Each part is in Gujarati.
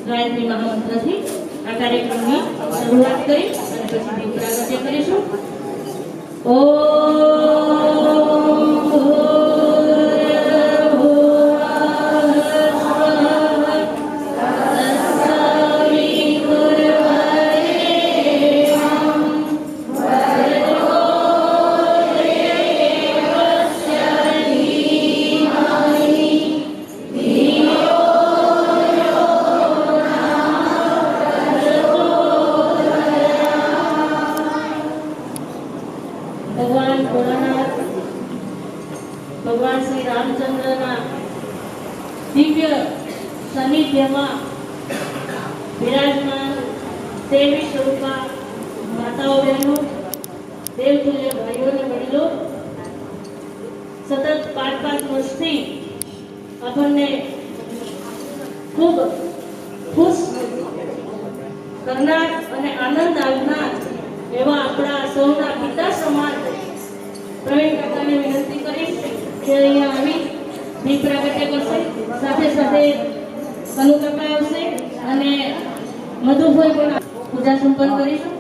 गायत्री महामंत्र थी आ कार्यक्रम की शुरुआत करी અને પછી દીપ પ્રાગટ્ય કરીશું। भगवान श्री रामचंद्र दिव्य सानिध्य में विराजमान देवी स्वरूपा माताओं बहनों देवतुल्य भाईओ ने वडीलों सतत 5 वर्षथी આપણને ખૂબ ખુશ કરનાર અને આનંદ આપનાર એવા આપણા સૌના પિતા સમાન પ્રવીણ કાકાને વિનંતી કરીશ કે અહીંયા આવી દીપ પ્રાગટ્ય કરશે। સાથે સાથે કનુ કાકા આવશે અને મધુભાઈ પણ પૂજા સંપન્ન કરીશું।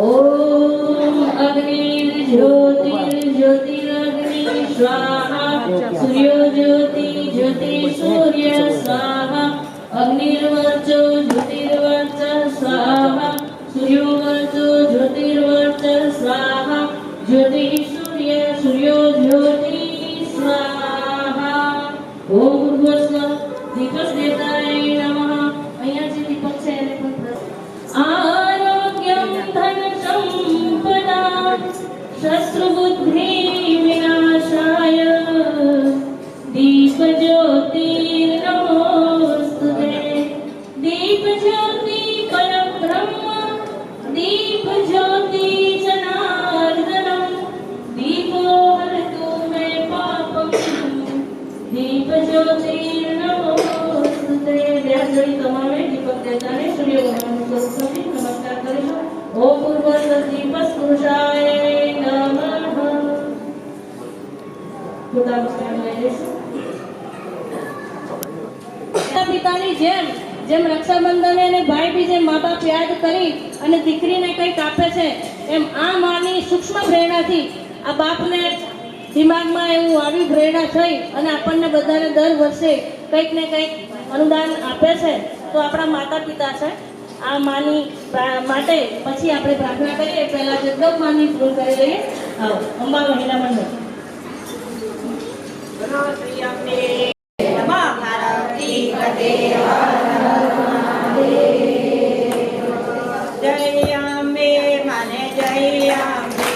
ओम अग्निर्ज्योतिर्ज्योतिरग्नि स्वाहा सूर्यो ज्योति ज्योति सूर्य स्वाहा अग्निर्वर्चो ज्योतिर्वर्च स्वाहा सूर्यो वर्चो ज्योतिर्वर्च स्वाहा ज्योति सूर्य सूर्यो ज्योति स्वाहा। ओम भूर्भुवस्व दीपक देवताय नमः। અહીંયા જે દીપક છે એને પણ आरोग्यं धन संपदा शत्रुबुद्धि विनाशाय दीप ज्योतिर्नमोस्तुते। दीप ज्योति परब्रह्म दीप ज्योति जनार्दनम् दीपो हरतु मे पापम् दीप ज्योतिर्नमोस्तुते। व्यासजनी તમામે દીપક દેવતાને સૂર્ય ભગવાનનું સ્વરૂપ સમજી નમસ્કાર કરીશું। ઓમ પૂર્વસ્વ દીપસ્ પુરુષાય નમઃ। પોતાનું સ્થાન લઈ લેશું। પિતાની જેમ રક્ષાબંધન અને ભાઈ બીજે મા બાપ યાદ કરી અને દીકરીને કંઈક આપે છે એમ આ માની સૂક્ષ્મ પ્રેરણાથી આ બાપને દિમાગમાં એવું આવી પ્રેરણા થઈ અને આપણને બધાને દર વર્ષે કંઈક ને કંઈક अनुदान आपे छे। तो आपड़ा माता पिता छे आ मानी माटे पछी आपणे प्रार्थना करीए। पहला जगदम्ब मानी फूल करी लईए। आओ अंबा महिला मंडळ नमः भारती पते जय अम्बे माने जय अम्बे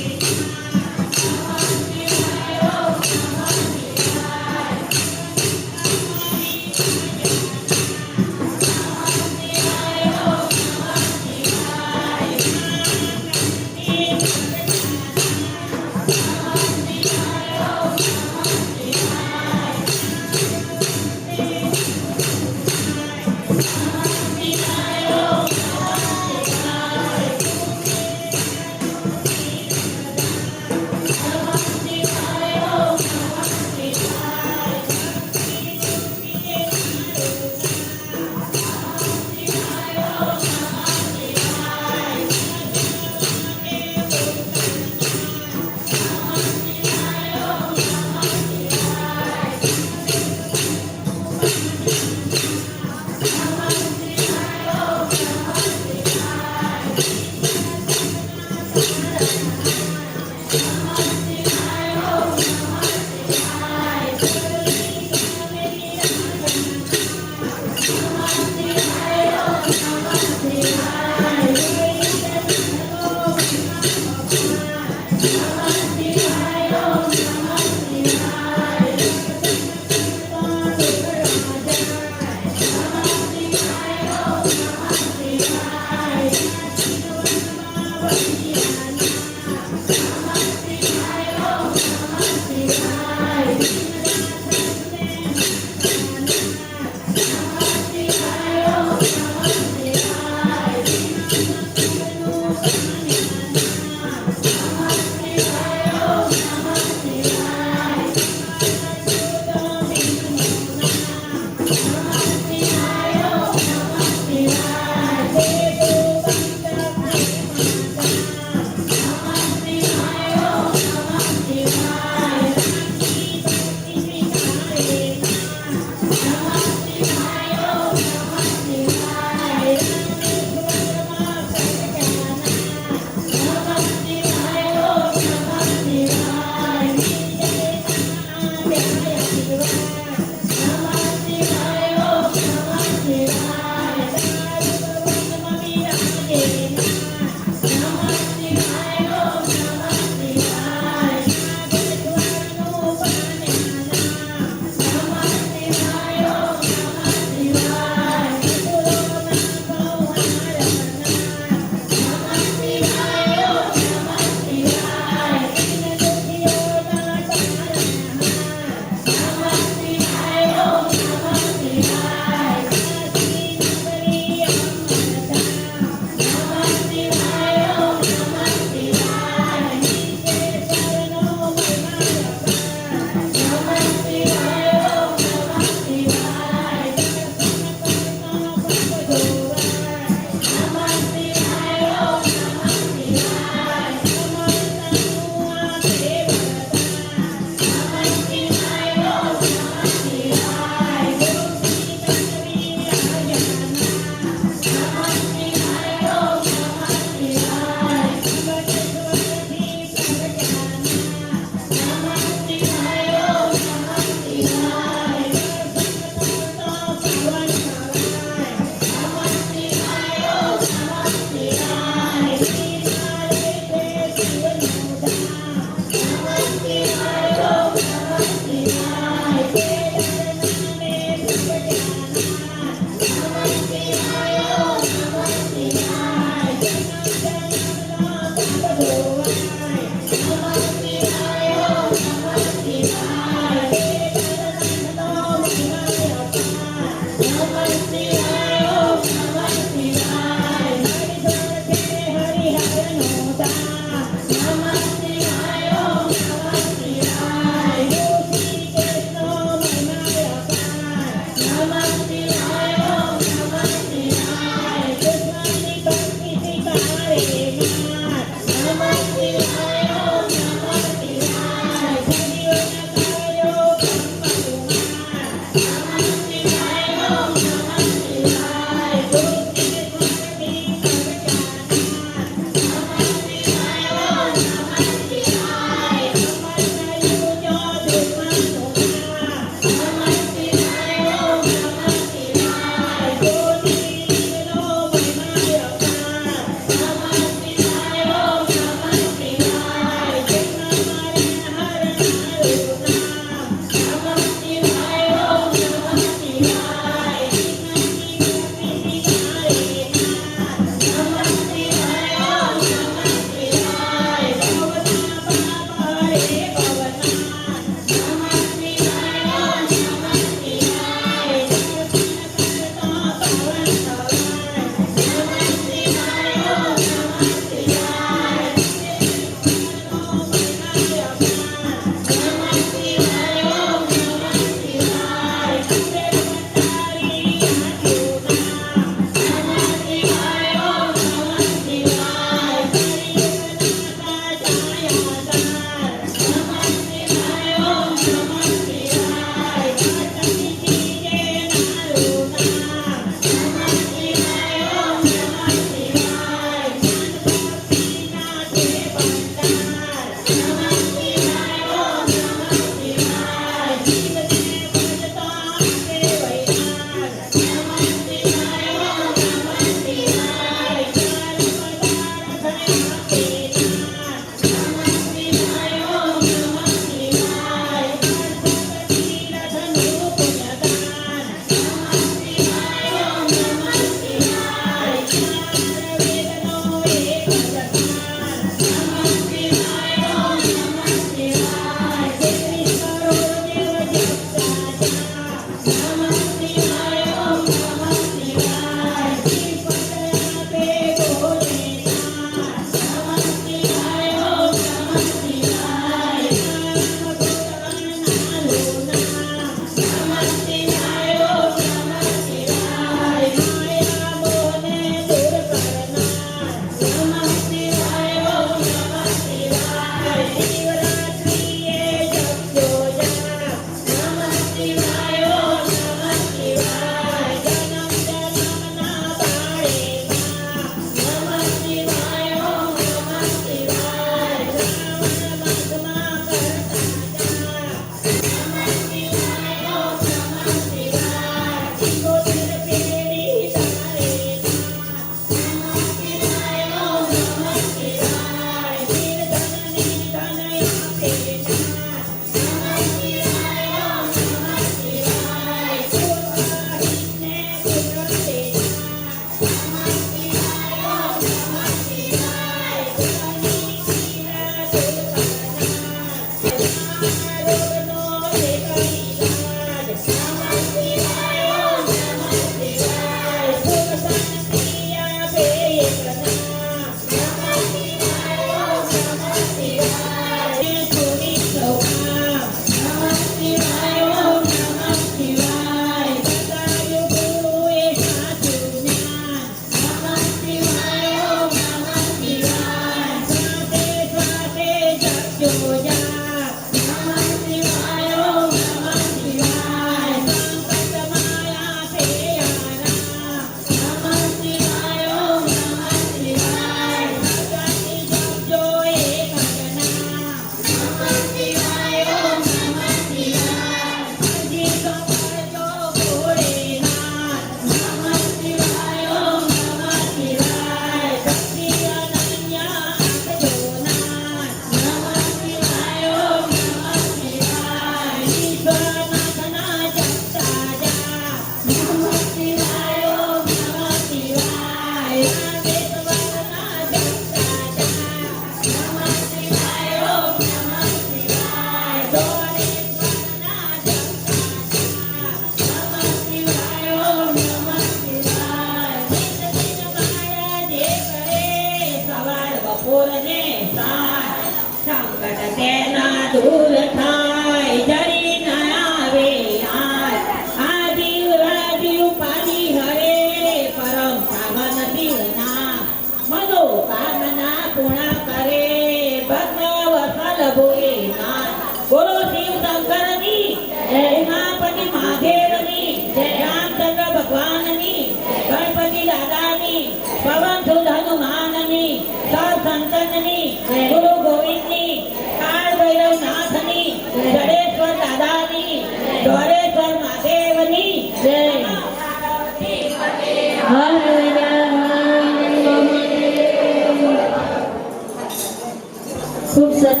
ખૂબ સરસ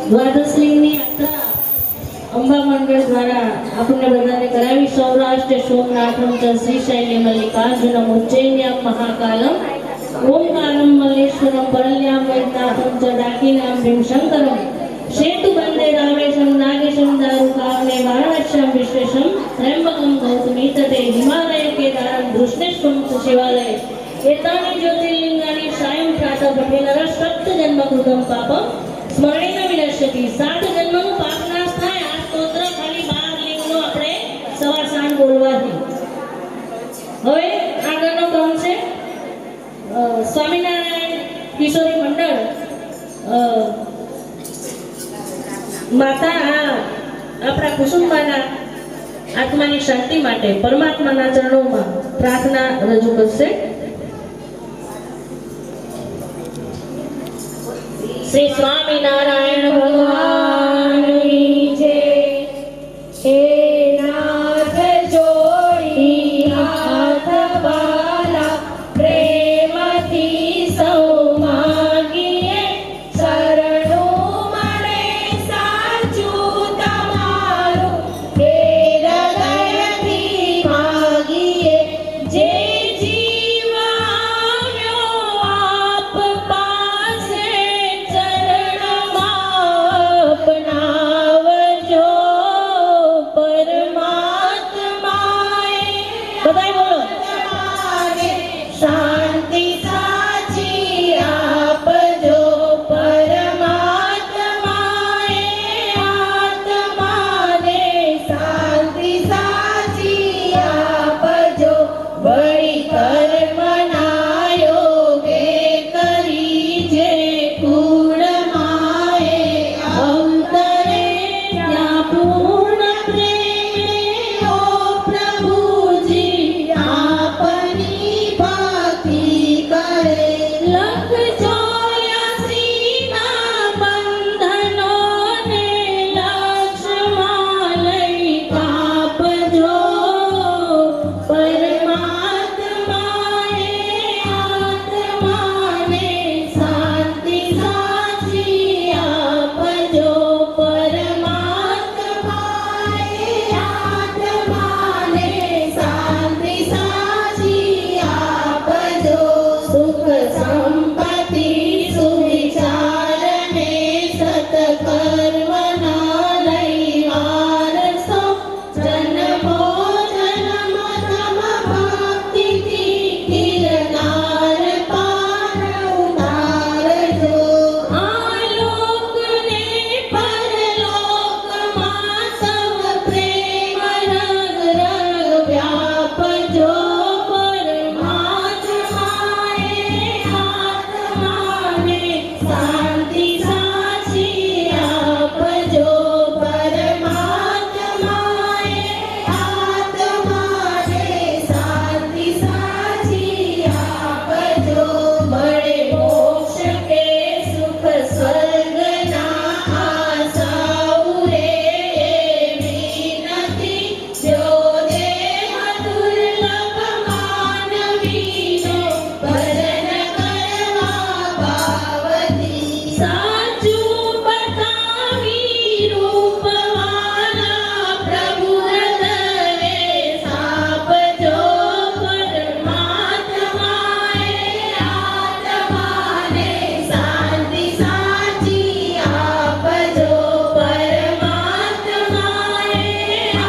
દ્વાદશલિંગની યાત્રા અંબા મંડળ દ્વારા આપણને બધાને કરાવી. સૌરાષ્ટ્ર સોમનાથમ ચ શ્રીશૈલ્ય મલ્લિકાર્જુનમ ઉજ્જૈન્યામ મહાકાલમ ઓમકારમ મલ્લેશ્વરમ પરલ્યામ વૈદ્યનાથમ ચ ડાકીનામ ભીમશંકરમ શેતુ બંદે રામેશમ નાગેશમ દારુકાવને વારાણસ્યામ વિશ્વેશમ ત્રંબકમ ગૌતમી તટે હિમાલય કેદારમ ધૃષ્ણેશ્વરમ ચ શિવાલય एतानि ज्योतिर्लिंगानि सायं प्रातः पठेनर सप्त जन्म कृतं पापं स्मरणेन विनश्यति. 7 जन्मનું પાપ નાશ થાય. આ સ્તોત્ર ખાલી 12 લિંગનો આપણે સવાર સાંજ બોલવાથી. હવે આગળનો ક્રમ છે સ્વામિનારાયણ કિશોરી મંડળ માતા આપણા કુસુમબાના આત્માની શાંતિ માટે પરમાત્માના ચરણોમાં પ્રાર્થના રજૂ કરશે. શ્રી સ્વામિનારાયણ ભગવાનની જય. હે નાથ જોડી હાથ વાલા પ્રેમથી સૌ માગીએ શરણું મળે સાચું તમારું. હે હૃદયથી માગીએ જે જીવ આવ્યો આપ પાસે ચરણમાં અપનાવજો પરમાત્માએ. બધાય બોલો. શાંતિ સાચી આપજો પરમાત્માએ આત્માને. શાંતિ સાચી આપજો વળી કર્મના યોગે કરી જે કુળમાએ અવતરે ત્યાં પૂર્ણ પ્રેમે ઓ પ્રભુજી આપની ભક્તિ કરે. લખ 84 ના બંધનોને લક્ષમાં લઈ કાપજો પરમાત્માએ આત્માને. શાંતિ સાચી આપજો પરમાત્માએ આત્માને. શાંતિ સાચી આપજો. સુખ સંપત્તિ સુવિચારને સત્કર્મના લઈ વારસો જન્મો જન્મ તમ ભક્તિથી ગિરનાર પાર ઉતારજો. આલોકને પરલોકમાં તવ પ્રેમ રગ રગ વ્યાપજો પરમાત્માએ આત્માને. શાંતિ સાચી આપજો પરમાત્માએ આત્માને. શાંતિ સાચી આપજો. મળે મોક્ષ કે સુખ સ્વર્ગના આશાઓ રે એવી નથી. જો દેહ દુર્લભ માનવીનો ભજન કરવા પાવતી. સાચું બતાવી રૂપવાલા પ્રભુ હૃદયે સાપજો પરમાત્માએ આત્માને. શાંતિ સાચી આપજો પરમાત્માએ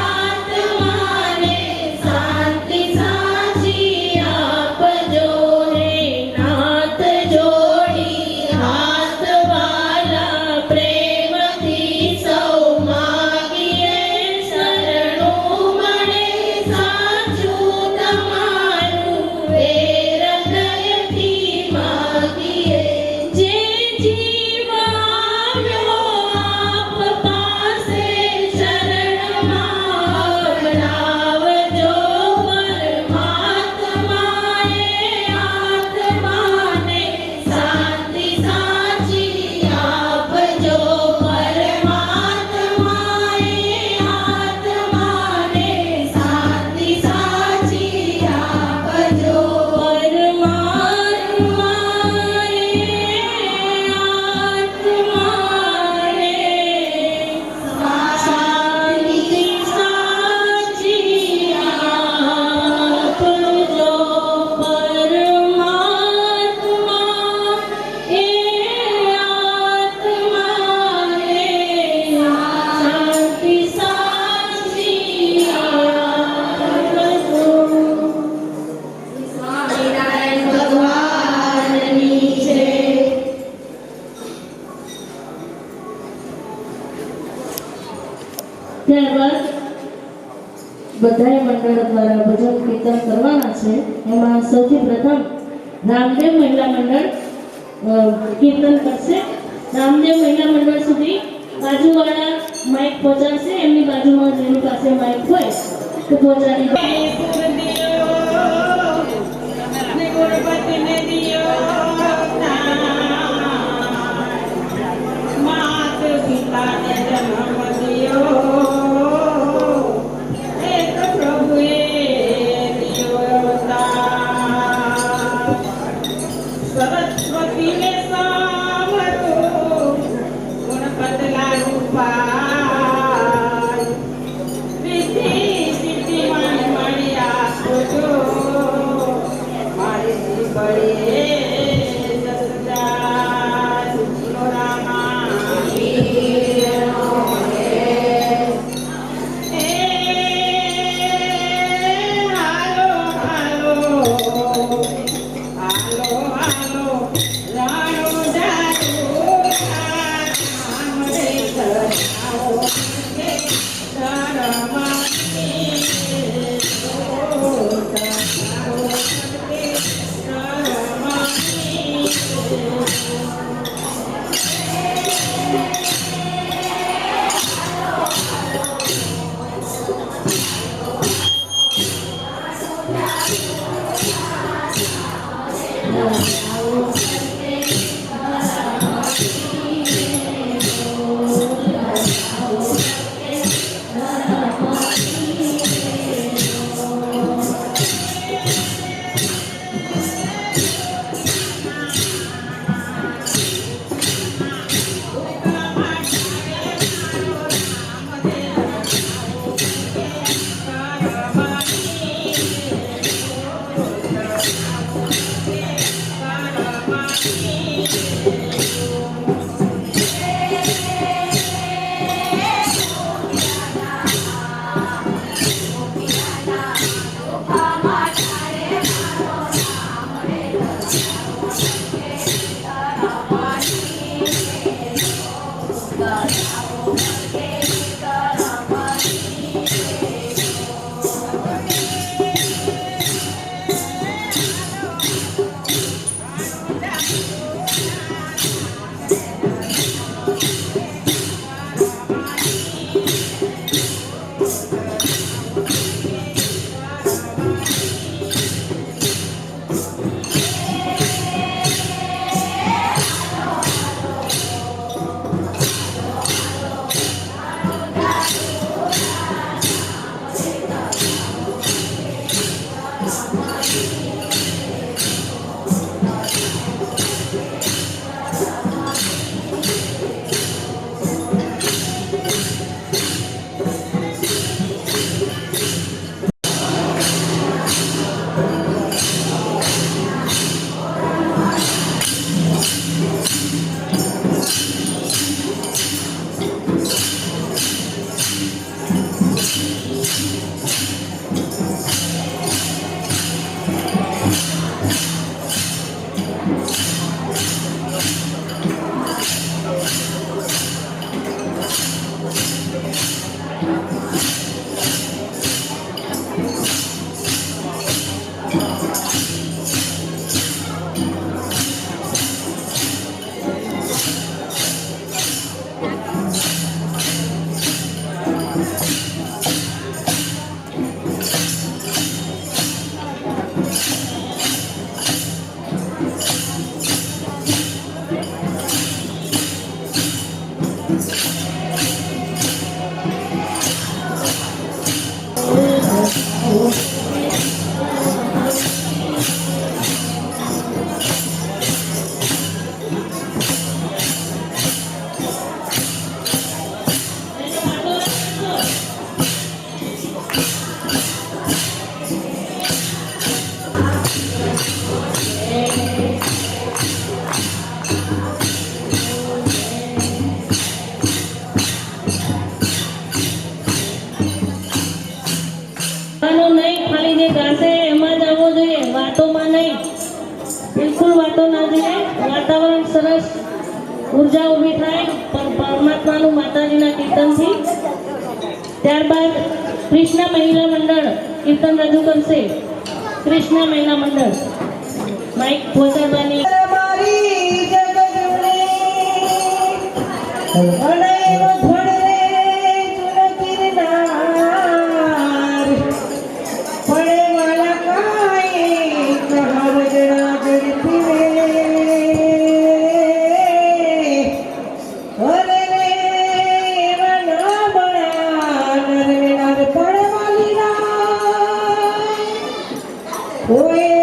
આત્માને. શાંતિ સાચી આપજો. હે નાથ જોડી હાથ વાલા પ્રેમથી સૌ માગીએ શરણું મળે સાચું તમારું. હે હૃદયથી માગીએ જે જીવ આવ્યો આપ પાસે શરણમાં અપનાવજો પરમાત્માએ આત્માને. શાંતિ સાચી આપજો પરમાત્માએ આત્માને. શાંતિ સાચી આપજો પરમાત્માએ આત્માને. શાંતિ સાચી આપજો પરમાત્મા એ આત્માને. શાંતિ સાચી આપજો. સ્વામિનારાયણ ભગવાનની જય. ત્યારબાદ બધાય મંડળ દ્વારા ભજન કીર્તન કરવાના છે. એમાં સૌથી પ્રથમ રામદેવ મહિલા મંડળ કીર્તન કરશે. રામદેવ મહિલા મંડળ સુધી બાજુવાળા માઇક પહોંચાડશે, એમની બાજુમાં જેની પાસે માઇક હોય તો પહોંચાડી દો. સરસ ઉર્જા ઊભી થાય પરમાત્માનું માતાજીના કીર્તનથી. ત્યારબાદ કૃષ્ણ મહિલા મંડળ કીર્તન રજૂ કરશે. કૃષ્ણ મહિલા મંડળ માઇક પહોંચાડવાની. એવો ધણ રે ચૂલો ગિરનાર પડે વાલા કાંઈ કહાવજણા જડતી રે અરે રે એવા ના બળા નરવેણાર પડવાલી રાય ઓય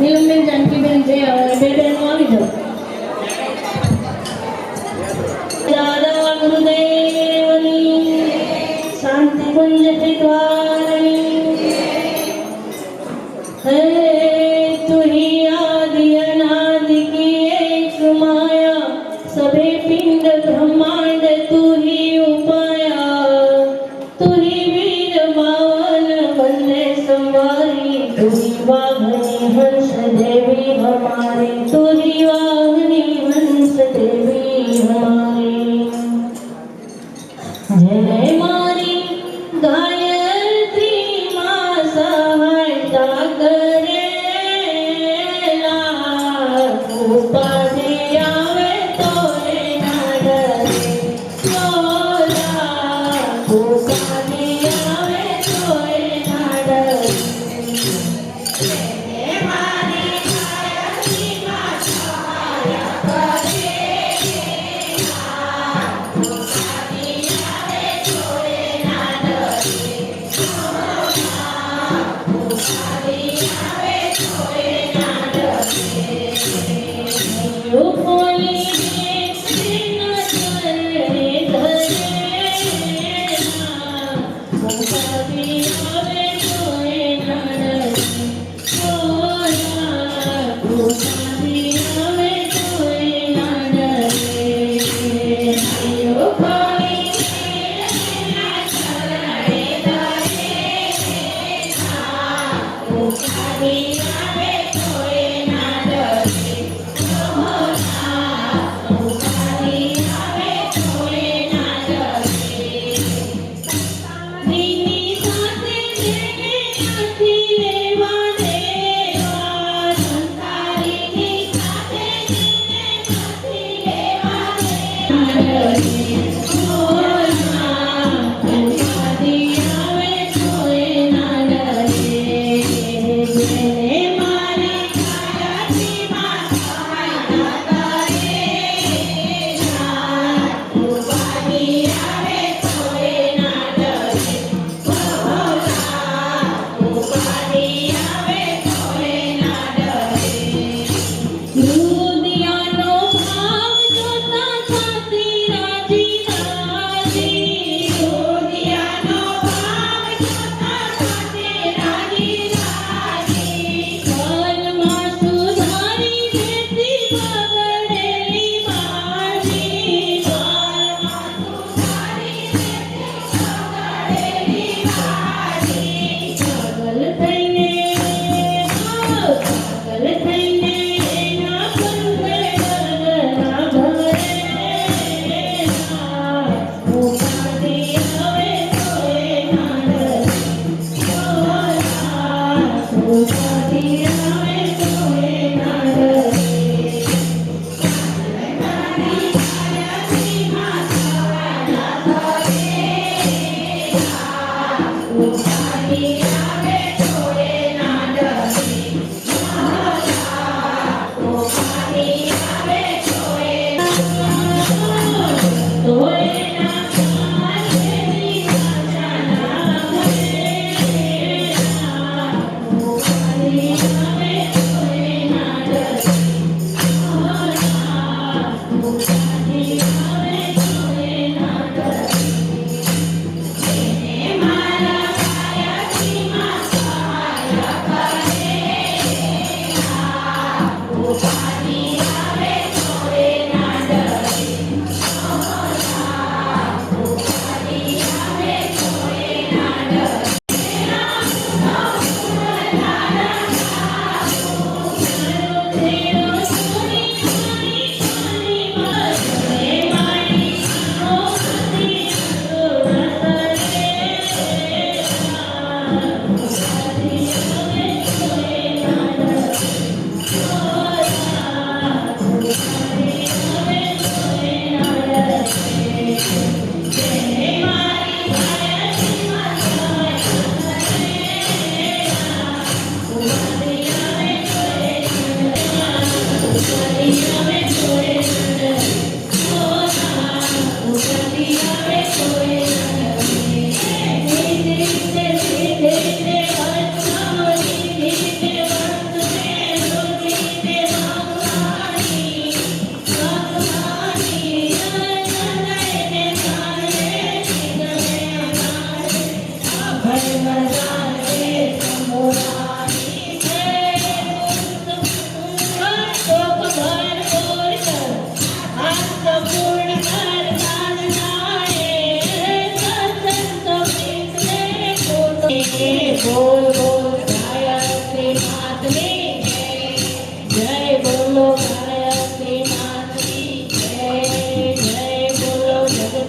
નીલમબેન જાનકીબેન જે બે બહેનો આવી જાઓ. દાદા ગુરુદેવની શાંતિ કુંજ હિતવારની હે तू ही आदि अनादि की एक माया सभी पिंड ब्रह्मांड तू ही उपाया तू ही वीर बावन वंदे संवारी तू ही वाहनी हंस देवी हमारी तू ही वाहनी हंस देवी हमारी जय मारी गायत्री मां सहायता करे उपाधि आवे तो ना डरे सोला उपाधि आवे तो ना डरे मारी गायत्री मां सहायता करे उपाधि आवे तो ना डरे उपाधि आवे तो ना डरे रूपोली कृष्ण चरणे धरेना उपाधि आवे तोए ना डरे सोना उपाधि आवे तोए ना डरे रूपोली कृष्ण चरणे धरेना उपाधि आवे तोए ना डरे Thank you.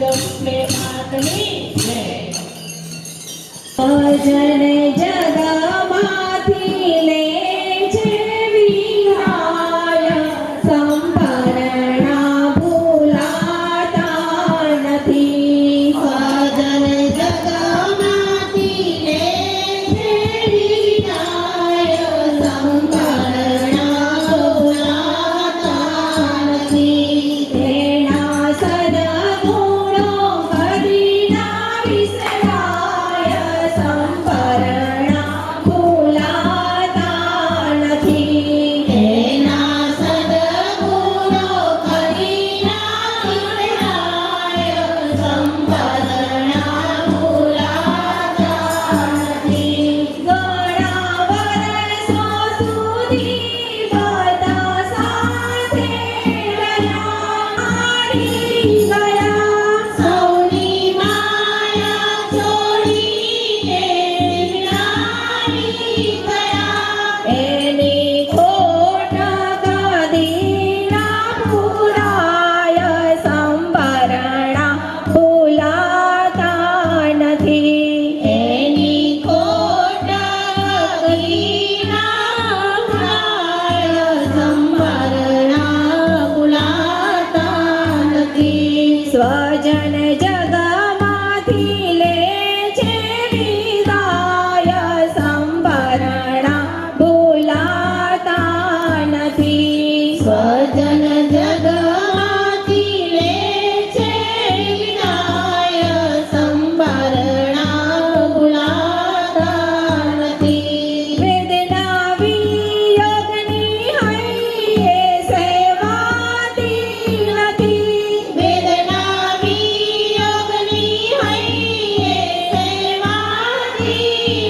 ને માતની જય. ભજન જગમાંથી લે છે વિહાય, સંભરણા ભૂલાતા નથી. ભજન જગમાંથી લે છે વિહાય, સંભરણા ભૂલાતા નથી. તેના સદગુણો કદી ના વિસરાય, સંભરણા ભૂલાતા નથી. તેના સદગુણો કદી ના વિસરાય, સંભરણા ભૂલાતા નથી. ઘણા વર્ષો સુધી બધા સાથે રહ્યા, સૌની માયા છોડીને વિનાવી ગયા. એની ખોટ કદી ના પૂરાય, સંભરણા ભૂલાતા નથી. એની ખોટ કદી ના પૂરાય, સંભરણા ભૂલાતા નથી. સ્વજન જગમાંથી લે છે વિદાય, સંભરણા ભૂલાતા નથી. સ્વજન જગમાંથી લે છે વિદાય, સંભરણા ભૂલાતા નથી. વેદના વિયોગની હૈયે સેવાતી નથી. વેદના વિયોગની હૈયે સેવાતી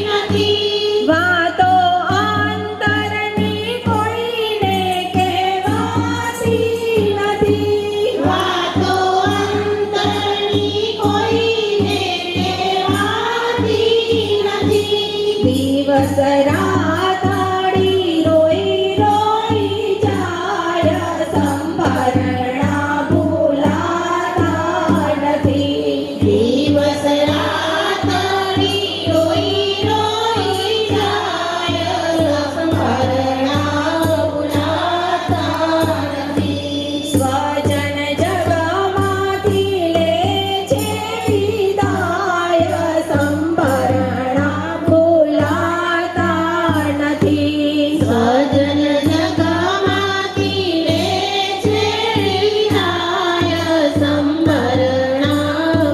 નથી. વાતો અંતરની કોઈને કહેવાતી નથી. વાતો અંતરની કોઈને કહેવાતી નથી. દિવસ રાતાડી રોઈ રોઈ જાય, સંભરણા ભૂલાતા નથી. દિવસ રાતાડી રોઈ રોઈ જાય, સંભરણા ભૂલાતા નથી. સ્વજન જગમાંથી લે છે વિદાય, સંભરણા ભૂલાતા નથી. સ્વજન જગમાંથી લે છે વિદાય, સંભરણા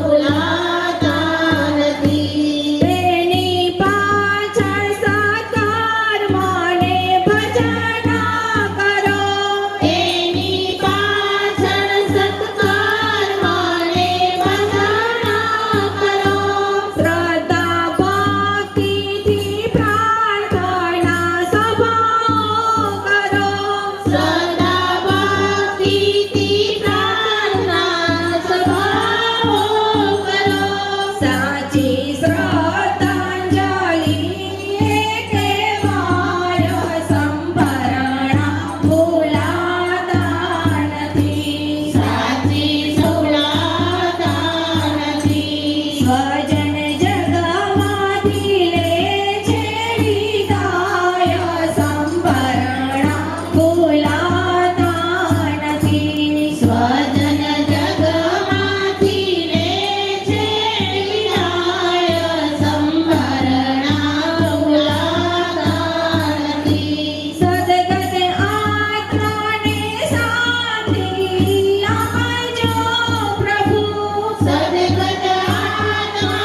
ભૂલાતા નથી. તેની પાછળ સત્કર્મને ભજન કરો. એની પાછળ સત્કર્મને ભજન કરો. શ્રદ્ધા ભક્તિથી પ્રાર્થના સભાઓ કરો. શ્રદ્ધા ભક્તિથી પ્રાર્થના સભાઓ કરો. સાચી શ્રદ્ધાંજલિ એ કહેવાય, સંભરણા ભૂલાતા નથી. સાચી ભૂલાતા નથી. સ્વજન જગમાંથી લે છે વિદાય, સંભરણા ભૂલાતા નથી. સ્વજન જગમાંથી લે છે વિદાય, સંભરણા ભૂલાતા નથી. સદગત આત્માને સાથી આપજો પ્રભુ. સદગત આત્માને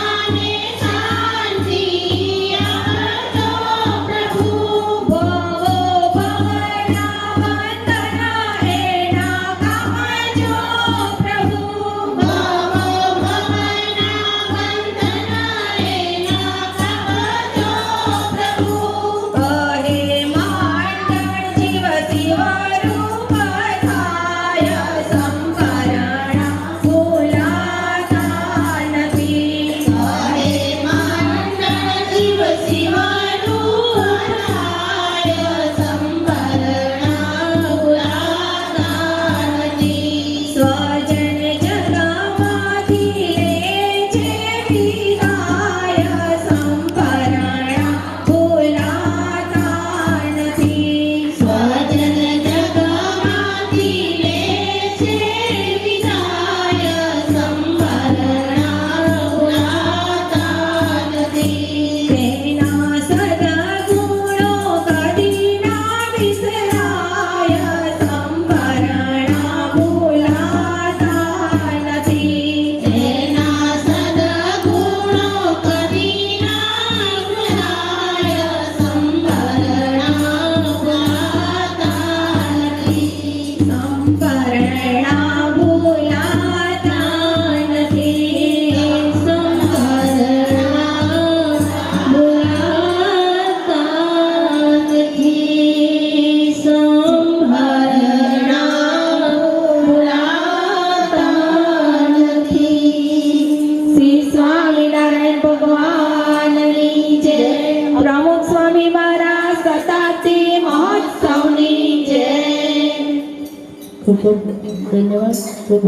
ખૂબ ખૂબ ધન્યવાદ. ખૂબ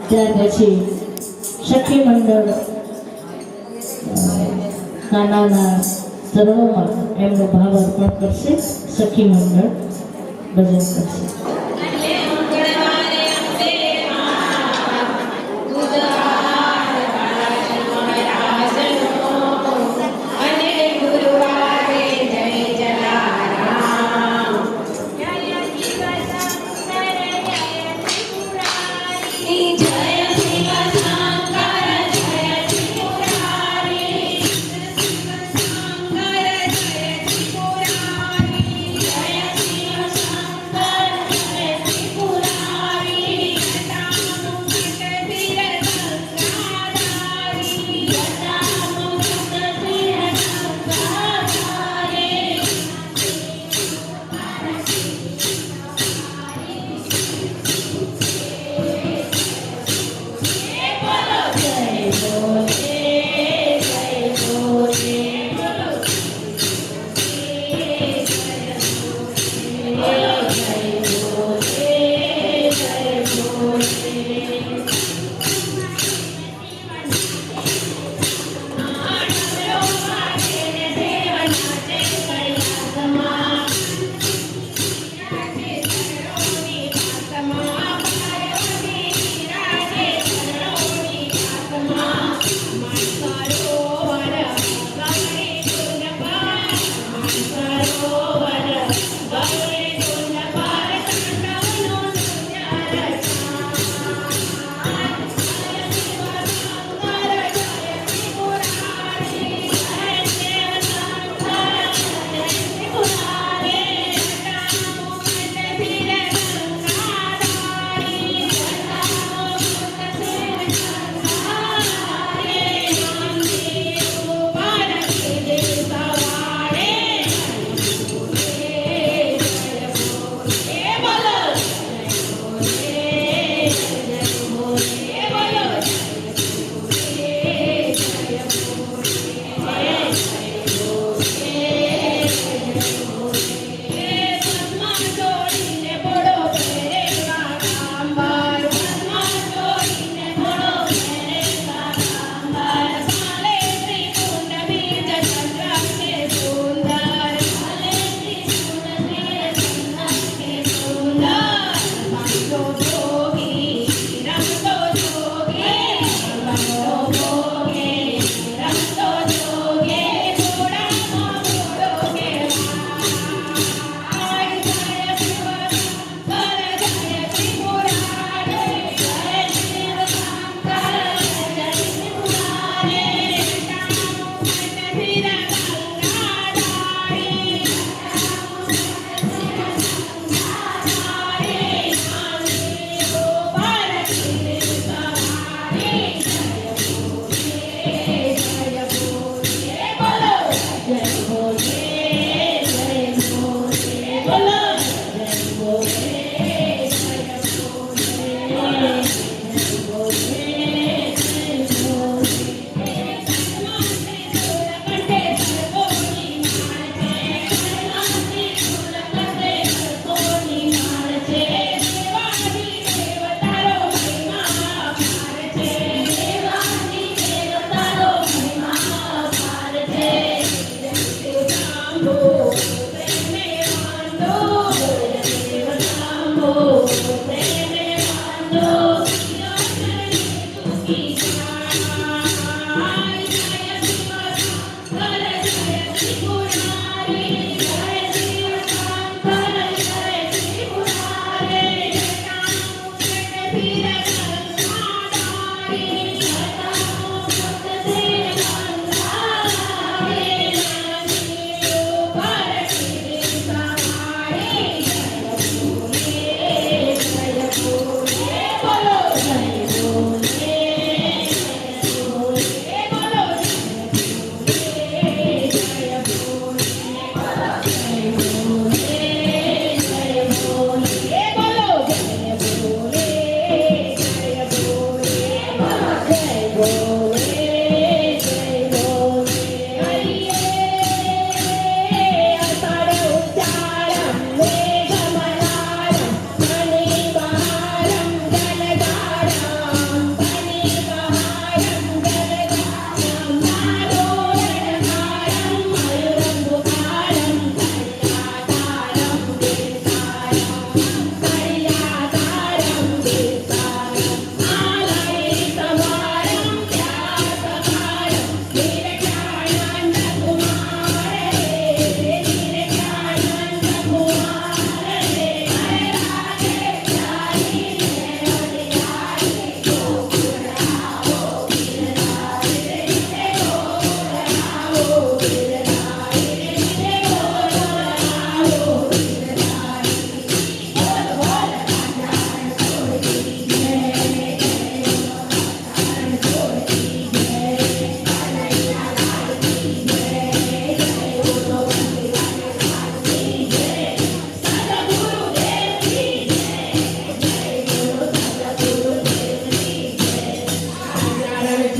ત્યાર પછી સખી મંડળ કાનાના ચરણોમાં એમનો ભાવ અર્પણ કરશે. સખી મંડળ ભજન કરશે.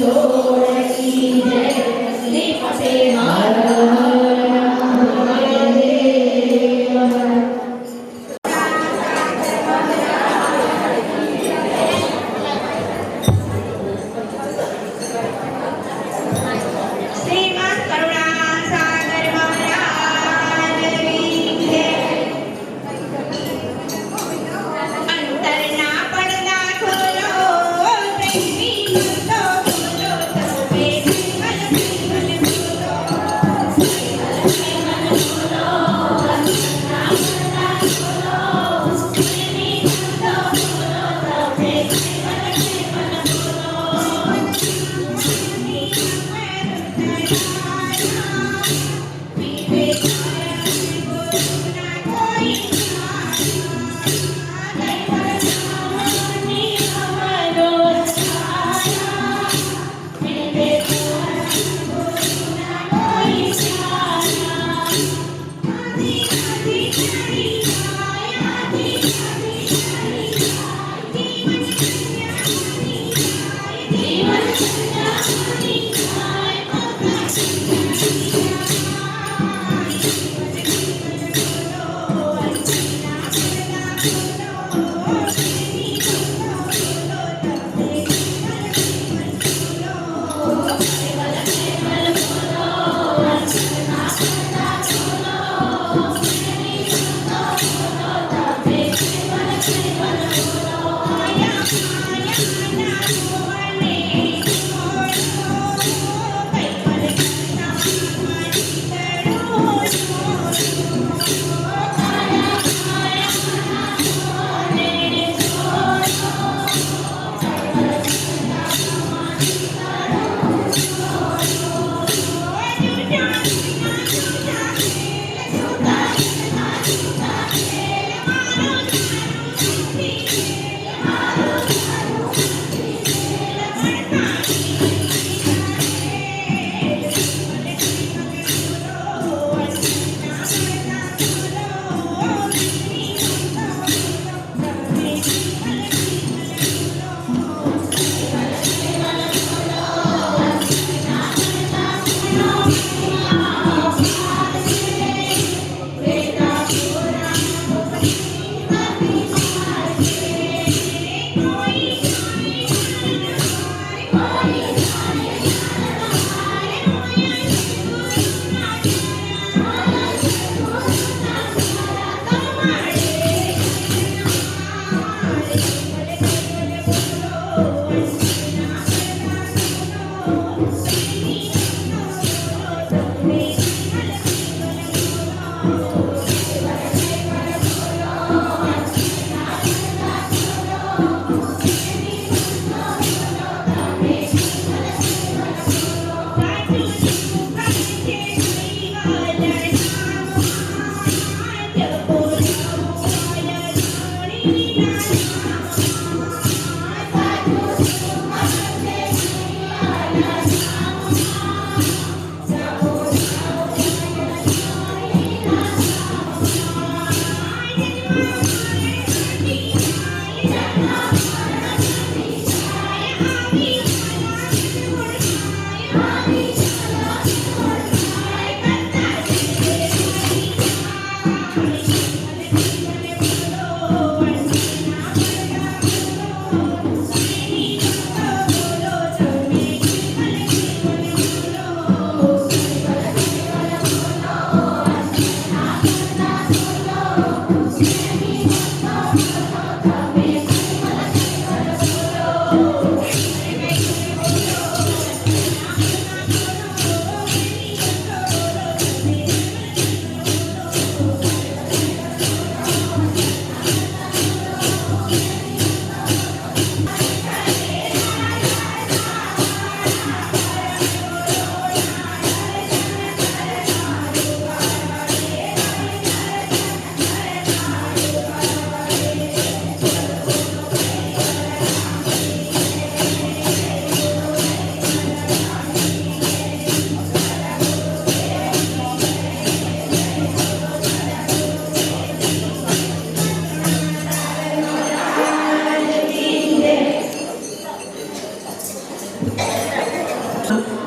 જોડતી જય શ્રી પટેલ હર હર મહાદેવ. શ્રીમદ કરુણાસાગર મહારાજની જય. અંતરના પડદા ખોલો, પ્રેમી તો બોલો, તમે જીવન જીવન બોલો.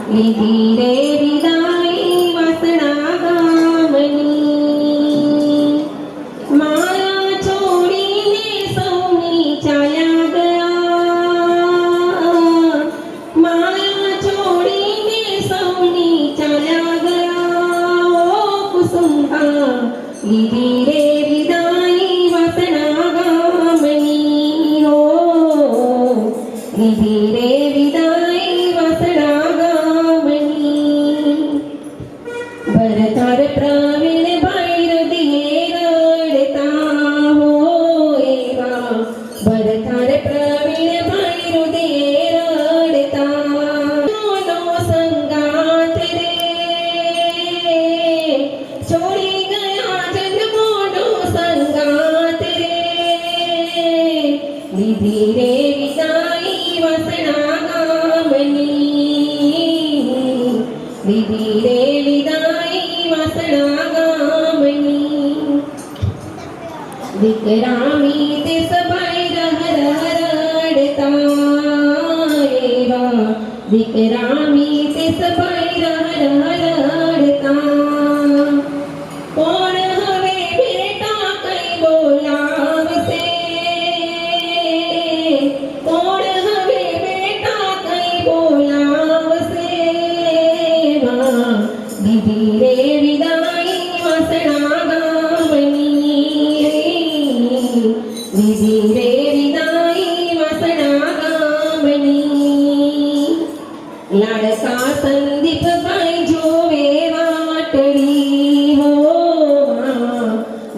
લીધી રે વિદાય વાસણા ગામની માયા છોડીને સૌની ચાલ્યા ગયા માયા છોડીને સૌની ચાલ્યા ગયા ઓ કુસુમા લીધી રે વિદાય વાસણા ગામની હો લીધી રે વિદાય વાસણા ગામની ભરતર પ્રવીણ ભાઈ હૃદયે રડતા હો એવા ભરતર પ્રવીણ ભાઈ હૃદયે રડતા નો સંગાત રે છોડી ગયા જન્મોનો સંગાત રે લીધી રે વિદાય વાસણા ગામની લીધી રે વિદાય વાસણા ગામની દીકરામી તે સભાઈ રડતા એવા દીકરામી તે સભાઈ રડતા કોણ હવે બેટા કઈ બોલાવશે કોણ હવે બેટા કઈ બોલાવશે દીદી રે વિદાય વાસણા ગામની દીદી રે વિદાય વાસણા ગામની લાડકા સંદીપ ભાઈ જોવે વાટડી હો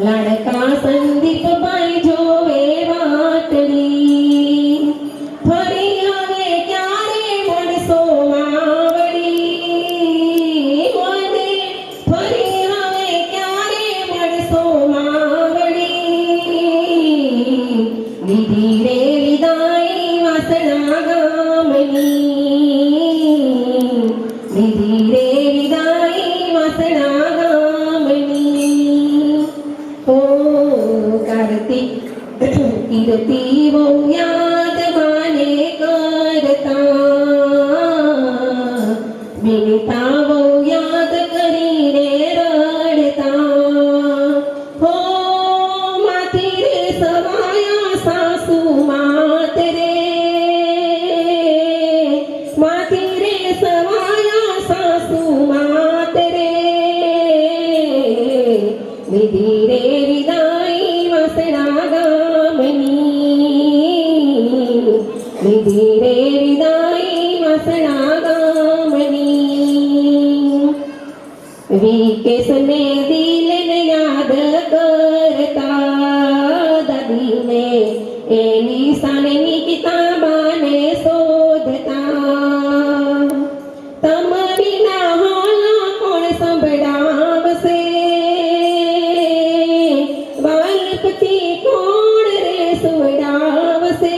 લાડકા સંદીપ ભાઈ જોવે વાટડી ફરી હવે ક્યારે મળશો માવડી મને ફરી હવે ક્યારે મળશો માવડી લીધી રે વિદાય વાસણા ગામની લીધી રે વિદાય વાસણા ગામની ઓ કાર્તિક કીર્તિ બહુ યાદ માને કરતા વિનતા બહુ યાદ કરીને રડતા હો માથી રે સવાયા સાસુ માત રે માથી રે સવાયા સાસુ માત રે લીધી રે વિદાય વાસણા ગામની લીધી રે વિદાય વાસણા ગામની વિકેશને દિલને યાદ કરતા દાદીને એની સામેની કિતાબાને શોધતા તમ વિના હાલા કોણ સંભળાવશે બાળપથી કોણ રે સુવડાવશે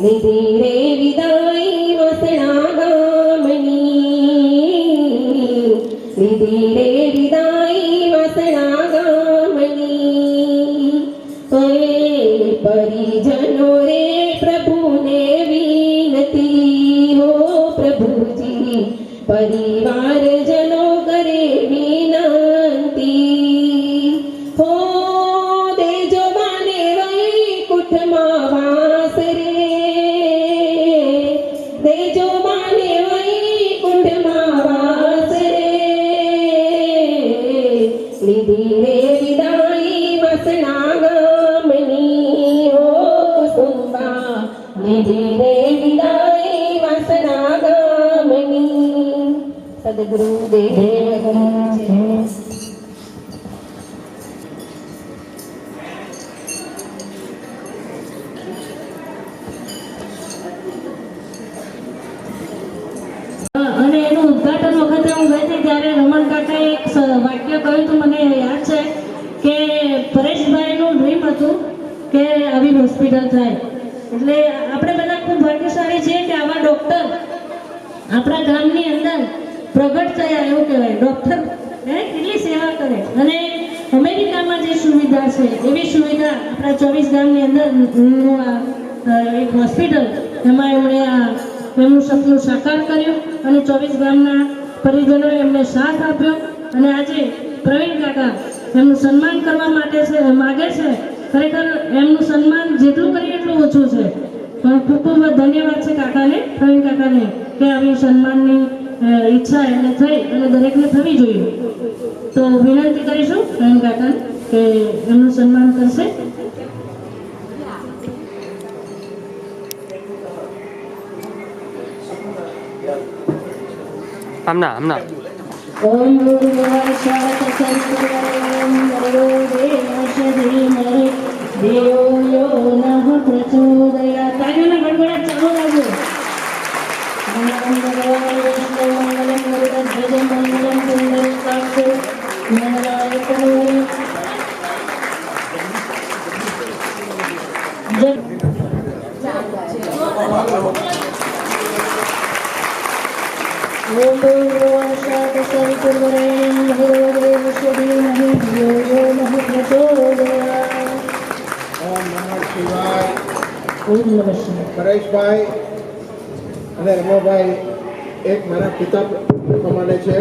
લીધી રે વિદાય વાસણા ગામની લીધી રે વિદાય વાસણા ગામની પરિજનો રે પ્રભુને વિનતી હો પ્રભુજી પરિવારજનો કરે વિનંતી હો દેજો માને વૈકુંઠમાં વાસ રે દેજો માને વૈકુંઠમાં વાસ રે લીધી રે વિદાય વાસણા ગામની હો કુસુંબા લીધી રે વિદાય વાસણા ગામની સદગુરુ દેવ અને એનું ઉદ્ઘાટન વખતે હું ગઈ હતી ત્યારે રમણ કાકાએ એક વાક્ય કહ્યું હતું મને યાદ છે કે પરેશભાઈનું ડ્રીમ હતું કે આવી હોસ્પિટલ થાય એટલે આપણે બધા ખૂબ ભાગ્યશાળી છીએ કે આવા ડૉક્ટર આપણા ગામની અંદર પ્રગટ થયા એવું કહેવાય ડૉક્ટર કેટલી સેવા કરે અને અમેરિકામાં જે સુવિધા છે એવી સુવિધા આપણા 24 ગામની અંદર એક હોસ્પિટલ એમાં એમણે આ એમનું સપનું સાકાર કર્યું અને 24 ગામના પરિજનોએ એમને સાથ આપ્યો અને આજે પ્રવીણ કાકા એમનું સન્માન કરવા માટે માગે છે. ખરેખર એમનું સન્માન જેટલું કરીએ એટલું ઓછું છે, પણ ખૂબ ખૂબ ધન્યવાદ છે કાકાને, પ્રવીણ કાકાને, કે આવી સન્માનની ઈચ્છા એમને થઈ અને દરેકને થવી જોઈએ. તો વિનંતી કરીશું પ્રવીણ કાકાને કે એમનું સન્માન કરશે. આમના ઓમ ભૂર્ભુવઃ સ્વઃ તત્સવિતુર્વરેણ્યં ભર્ગો દેવસ્ય ધીમહિ ધિયો યો નઃ પ્રચોદયાत्. તાળીઓના ગડગડાટ ચાલુ રાખજો. મંગલં ભગવાન વિષ્ણુ મંગલં ગરુડધ્વજ મંગલં પુંડરીકાક્ષ મંગલાયતનો ओम भूर्भुवः स्वः तत्सवितुर्वरेण्यं भर्गो देवस्य धीमहि धियो यो नः प्रचोदयात्. ઓમ નમઃ શિવાય. ઓમ નમઃ શિવાય. પરેશભાઈ અને રમાભાઈ એક મારા પિતા પ્રમાણે છે.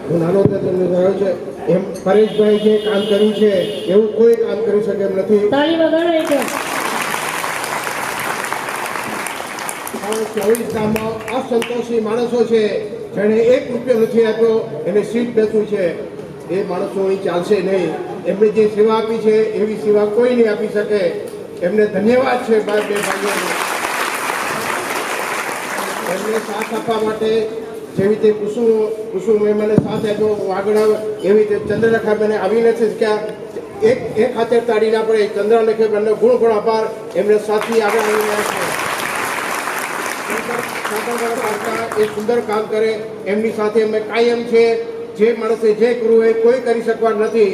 હું નાનો તો તેમને રહ્યો છે. એમ પરેશભાઈ જે કામ કર્યું છે એવું કોઈ કામ કરી શકે એમ નથી. તાળી વગાડો એક. 24 ગામમાં અસંતોષી માણસો છે, જેણે 1 રૂપિયો નથી આપ્યો, એને સીટ બેઠું છે. એ માણસો અહીં ચાલશે નહીં. એમને જે સેવા આપી છે એવી સેવા કોઈ નહીં આપી શકે. એમને ધન્યવાદ છે બે ભાઈઓને. એમને સાથ આપવા માટે જેવી રીતે કુસુમે મને સાથ આપ્યો, આગળ એવી રીતે ચંદ્રલેખાબેને આવીને છે કે એક હાથે તાળી ના પડે. ચંદ્રલેખાબેનનો ગુણ આભાર. એમને સાથી આગળ આવીને છે. એ સુંદર કામ કરે એમની સાથે અમે કાયમ છે. જે માણસે જે કરવું એ કોઈ કરી શકવા નથી.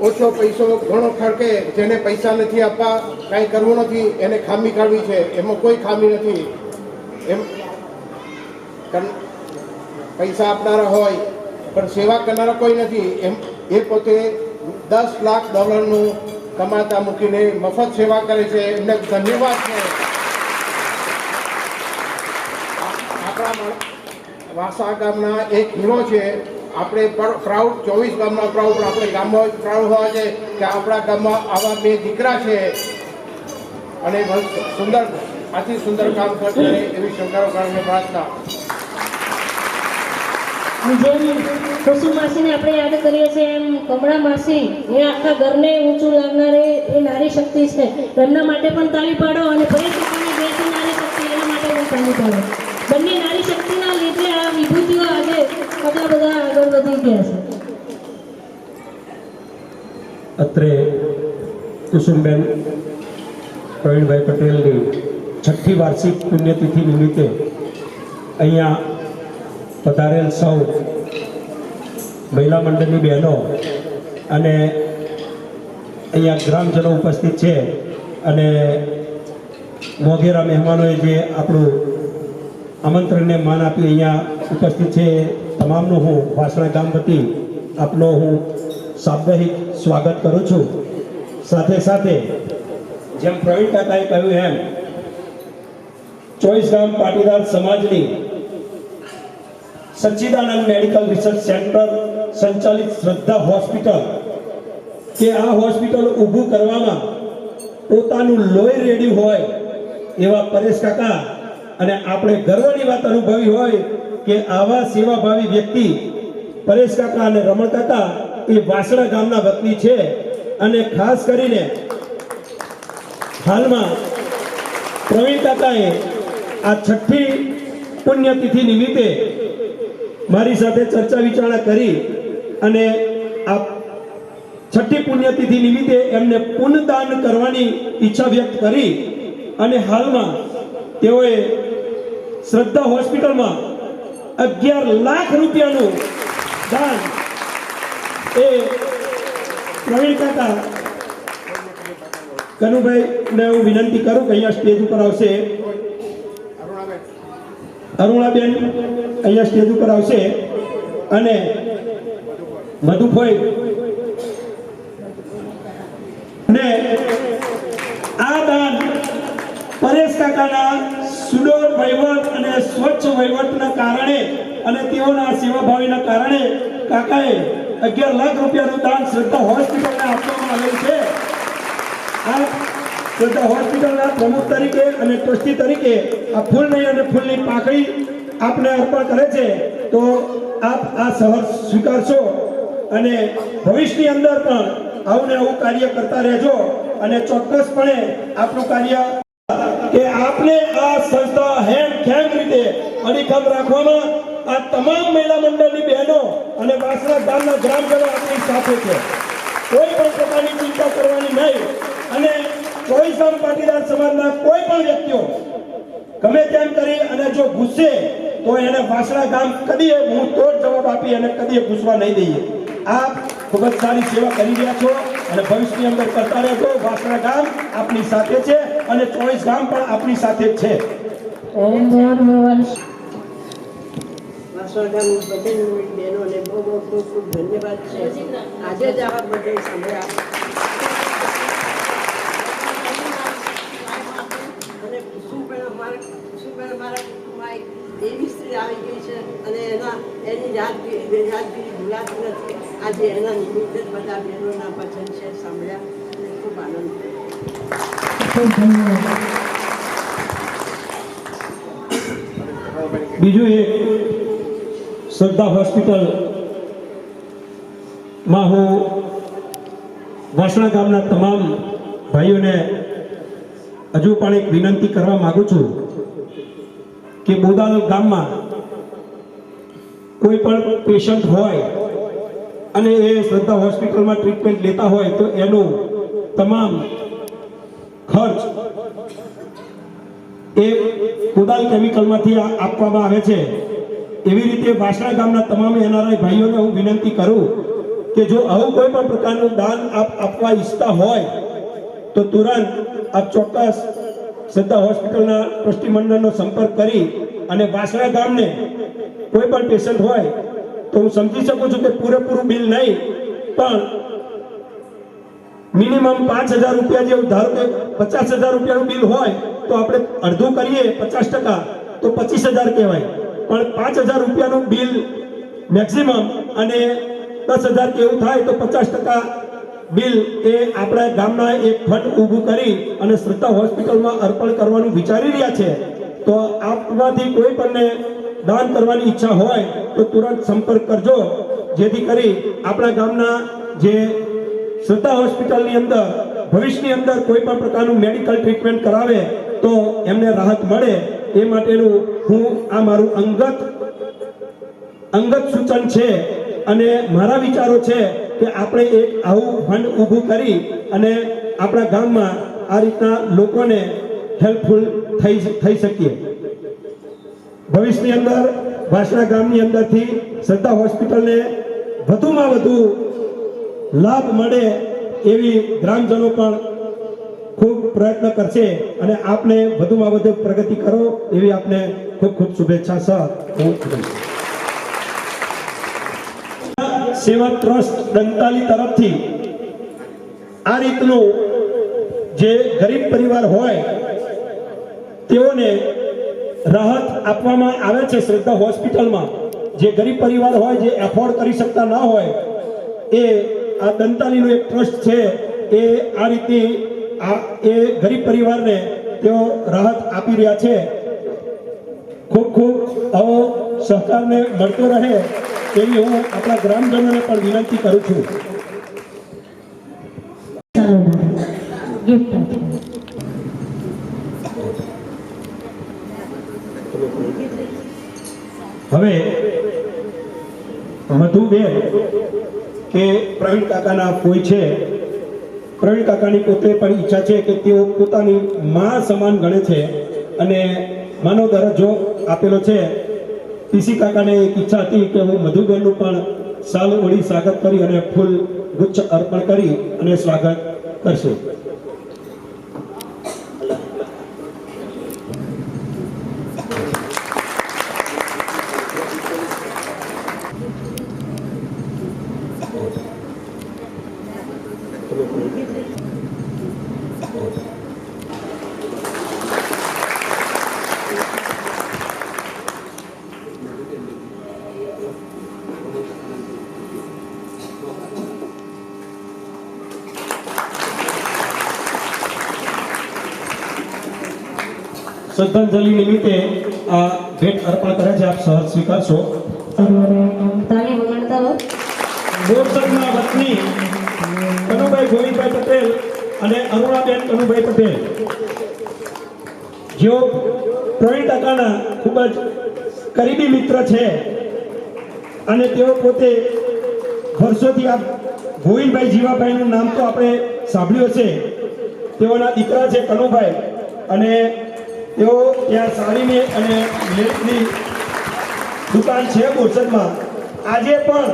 ઓછો પૈસો ઘણો ખર્ચે, જેને પૈસા નથી આપવા, કાંઈ કરવું નથી, એને ખામી કાઢવી છે. એમાં કોઈ ખામી નથી. એમ પૈસા આપનારા હોય પણ સેવા કરનારા કોઈ નથી. એમ એ પોતે $10 લાખ કમાતા મૂકીને મફત સેવા કરે છે. એમને ધન્યવાદ છે. વાસા ગામના એક હીરો છે. આપણે પ્રાઉડ 24 ગામના પ્રાઉડ, આપણે ગામમાં પ્રાઉડ હોવા છે કે આપણા ગામમાં આવા 2 દીકરા છે અને સુંદર અતિ સુંદર કામ કરશે એવી શંકરો કારણે પ્રાર્થના. જેમ કુસુમ માસીને આપણે યાદ કરીએ છીએ એમ કમળા માસી એ આખા ઘરને ઊંચું લાવનારે એ નારી શક્તિ છે. એમના માટે પણ તાળી પાડો અને ફરી પોતાની બેટી નારી શક્તિ એના માટે પણ તાળી પાડો. બંને નારી શક્તિના લીધે આ વિભૂતિઓ આજે આટલા બધા આગળ વધી ગયા છે. અત્રે કુસુમબેન પ્રવીણભાઈ પટેલની 6ઠ્ઠી વાર્ષિક પુણ્યતિથિ નિમિત્તે અહીંયા પધારેલ સૌ મહિલા મંડળની બહેનો અને અહીંયા ગ્રામજનો ઉપસ્થિત છે અને મોઘેરા મહેમાનોએ જે આપણું આમંત્રણને માન આપી અહીંયા ઉપસ્થિત છે તમામનું હું વાસણા ગામ વતી આપનો હું સાપ્તાહિક સ્વાગત કરું છું. સાથે સાથે જેમ પ્રવીણ કાકાએ કહ્યું એમ 24 ગામ પાટીદાર સમાજની સચ્ચિદાનંદ મેડિકલ રિસર્ચ સેન્ટર સંચાલિત શ્રદ્ધા હોસ્પિટલ કે આ હોસ્પિટલ ઊભું કરવામાં પોતાનું લોહી રેડ્યું હોય એવા પરેશ કાકા અને આપણે ગર્વની વાત અનુભવી હોય કે આવા સેવાભાવી વ્યક્તિ પરેશ કાકા અને રમણ કાકા એ વાસણા ગામના વતની છે અને ખાસ કરીને હાલમાં પ્રવીણ કાકાએ આ 6ઠ્ઠી પુણ્યતિથિ નિમિત્તે મારી સાથે ચર્ચા વિચારણા કરી અને આ 6ઠ્ઠી પુણ્યતિથિ નિમિત્તે એમને પુણ્યદાન કરવાની ઈચ્છા વ્યક્ત કરી અને હાલમાં તેઓએ શ્રદ્ધા હોસ્પિટલમાં 11 લાખ રૂપિયાનું દાન એ પ્રવીણ કાકા કનુભાઈને હું વિનંતી કરું કે અહીંયા સ્ટેજ ઉપર આવશે. અરુણાબેન અહીંયા સ્ટેજ ઉપર આવશે અને મધુભાઈ ને આ દાન પરેશ કાકાના સુડોળ વહીવટ અને સ્વચ્છ વહીવટના કારણે અને તેઓના સેવાભાવીના કારણે કાકાએ 11 લાખ રૂપિયાનું દાન શ્રદ્ધા હોસ્પિટલને આપવામાં આવેલ છે. આ શ્રદ્ધા હોસ્પિટલના પ્રમુખ તરીકે અને ટ્રસ્ટી તરીકે આ ફૂલની અને ફૂલની પાંખડી આપને અર્પણ કરે છે. તો આપ આ સહર્ષ સ્વીકારશો અને ભવિષ્યની અંદર પણ આવું ને આવું કાર્ય કરતા રહેજો અને ચોક્કસપણે આપનું કાર્ય કે આપને આ સંસ્થા હેમખેમ રીતે અડીખમ રાખવામાં આ તમામ મહિલા મંડળની બહેનો અને વાસણા ગામના ગ્રામજનો આપણી સાથે છે. કોઈ પણ પ્રકારની ચિંતા કરવાની નહીં અને 24 ગામ પાટીદાર સમાજના કોઈ પણ વ્યક્તિઓ ગમે તેમ કરી અને જો ગુસ્સે તો એને વાસણા ગામ કદી હું તોડ જવાબ આપી અને કદી ઘૂસવા નહીં દઈએ. આપ ખૂબ જ સારી સેવા કરી રહ્યા છો અને ભવિષ્યની અંદર કરતા રહેજો. વાસણા ગામ આપની સાથે છે અને 24 ગામ પણ આપની સાથે જ છે. વાસણા ગામ બધી બહેનોને બહુ બહુ ખૂબ ખૂબ ધન્યવાદ છે. આજે જ આવા બધે સાંભળ્યા અને કુસુમબેન અમારા કુટુંબમાં એક દેવી સ્ત્રી આવી ગઈ છે અને એની યાદગીરી ભૂલાતી નથી. આજે એના નિમિત્તે જ બધા બહેનોના વચન છે સાંભળ્યા અને ખૂબ આનંદ થયો. બીજું એક શ્રદ્ધા હોસ્પિટલ માં હું વાસણા ગામના તમામ ભાઈઓને હજુ પણ એક વિનંતી કરવા માંગુ છું કે બોદાલ ગામમાં કોઈ પણ પેશન્ટ હોય અને એ શ્રદ્ધા હોસ્પિટલમાં ટ્રીટમેન્ટ લેતા હોય તો એનું તમામ ખર્ચ એ કોદાલ કેમિકલમાંથી આપવામાં આવે છે. એવી રીતે વાસણા ગામના તમામ એનઆરઆઈ ભાઈઓને હું વિનંતી કરું કે જો આવું કોઈ પણ પ્રકારનું દાન આપ આપવા ઈચ્છતા હોય તો તુરંત આપ ચોક્કસ શ્રદ્ધા હોસ્પિટલના ટ્રસ્ટી મંડળનો સંપર્ક કરી અને વાસણા ગામને કોઈ પણ પેશન્ટ હોય તો હું સમજી શકું છું કે પૂરેપૂરું બિલ નહીં પણ મિનિમમ 5,000 રૂપિયા જેવું, ધારો કે 50,000 રૂપિયાનું બિલ હોય તો આપણે અડધું કરીએ 50% તો 25,000 કહેવાય. પણ 5,000 રૂપિયાનું બિલ મેક્સિમમ અને 10,000 કેવું થાય તો 50% બિલ એ આપણા ગામના એક ફંડ ઊભું કરી અને શ્રદ્ધા હોસ્પિટલમાં અર્પણ કરવાનું વિચારી રહ્યા છે. તો આપમાંથી કોઈ પણને દાન કરવાની ઈચ્છા હોય તો તુરંત સંપર્ક કરજો, જેથી કરી આપણા ગામના જે શ્રદ્ધા હોસ્પિટલની અંદર ભવિષ્યની અંદર કોઈ પણ પ્રકારનું મેડિકલ ટ્રીટમેન્ટ કરાવે તો એમને રાહત મળે. એ માટેનું હું આ મારું અંગત સૂચન છે અને મારા વિચારો છે કે આપણે એક આવું ફંડ ઊભું કરી અને આપણા ગામમાં આ રીતના લોકોને હેલ્પફુલ થઈ શકીએ. ભવિષ્યની અંદર વાસણા ગામની અંદરથી શ્રદ્ધા હોસ્પિટલને વધુમાં વધુ લાભ મળે એવી ગ્રામજનો પણ ખૂબ પ્રયત્ન કરશે અને આપને વધુમાં વધુ પ્રગતિ કરો એવી આપને ખૂબ ખૂબ શુભેચ્છા સહ હું સેવા ટ્રસ્ટ દંતાલી તરફથી આ રીતનું જે ગરીબ પરિવાર હોય તેઓને રાહત આપવામાં આવે છે. શ્રદ્ધા હોસ્પિટલમાં જે ગરીબ પરિવાર હોય, જે એફોર્ડ કરી શકતા ના હોય, એ આ દંતાલીનું એક ટ્રસ્ટ છે એ આ રીતે એ ગરીબ પરિવારને તેઓ રાહત આપી રહ્યા છે. ખૂબ ખૂબ આવો સહકારને મળતો રહે એવી હું આપણા ગ્રામજનોને પણ વિનંતી કરું છું. હવે મધુબેન કે પ્રવીણ કાકાના કોઈ છે, પ્રવીણ કાકાની પોતે પણ ઈચ્છા છે કે તેઓ પોતાની મા સમાન ગણે છે અને માનો દરજ્જો આપેલો છે. પીસી કાકાને એક ઈચ્છા હતી કે હું મધુબેનનું પણ સાલ ઓળી સ્વાગત કરી અને ફૂલ ગુચ્છ અર્પણ કરી અને સ્વાગત કરશે. શ્રદ્ધાંજલિ નિમિત્તે આ ભેટ અર્પણ કરે છે. આપ સહજ સ્વીકારશો. તાળી વગાડતા રહો. બોરસદના વતની કનુભાઈ ગોવિંદભાઈ પટેલ અને અરુણાબેન કનુભાઈ પટેલ, જેઓ પ્રવીણ કાકાના ખૂબ જ કરીબી મિત્ર છે અને તેઓ પોતે વર્ષોથી આ ગોવિંદભાઈ જીવાભાઈનું નામ તો આપણે સાંભળ્યું છે. તેઓના દીકરા છે કનુભાઈ અને તેઓ ત્યાં સાડીની અને લેસની દુકાન છે બોરસદમાં. આજે પણ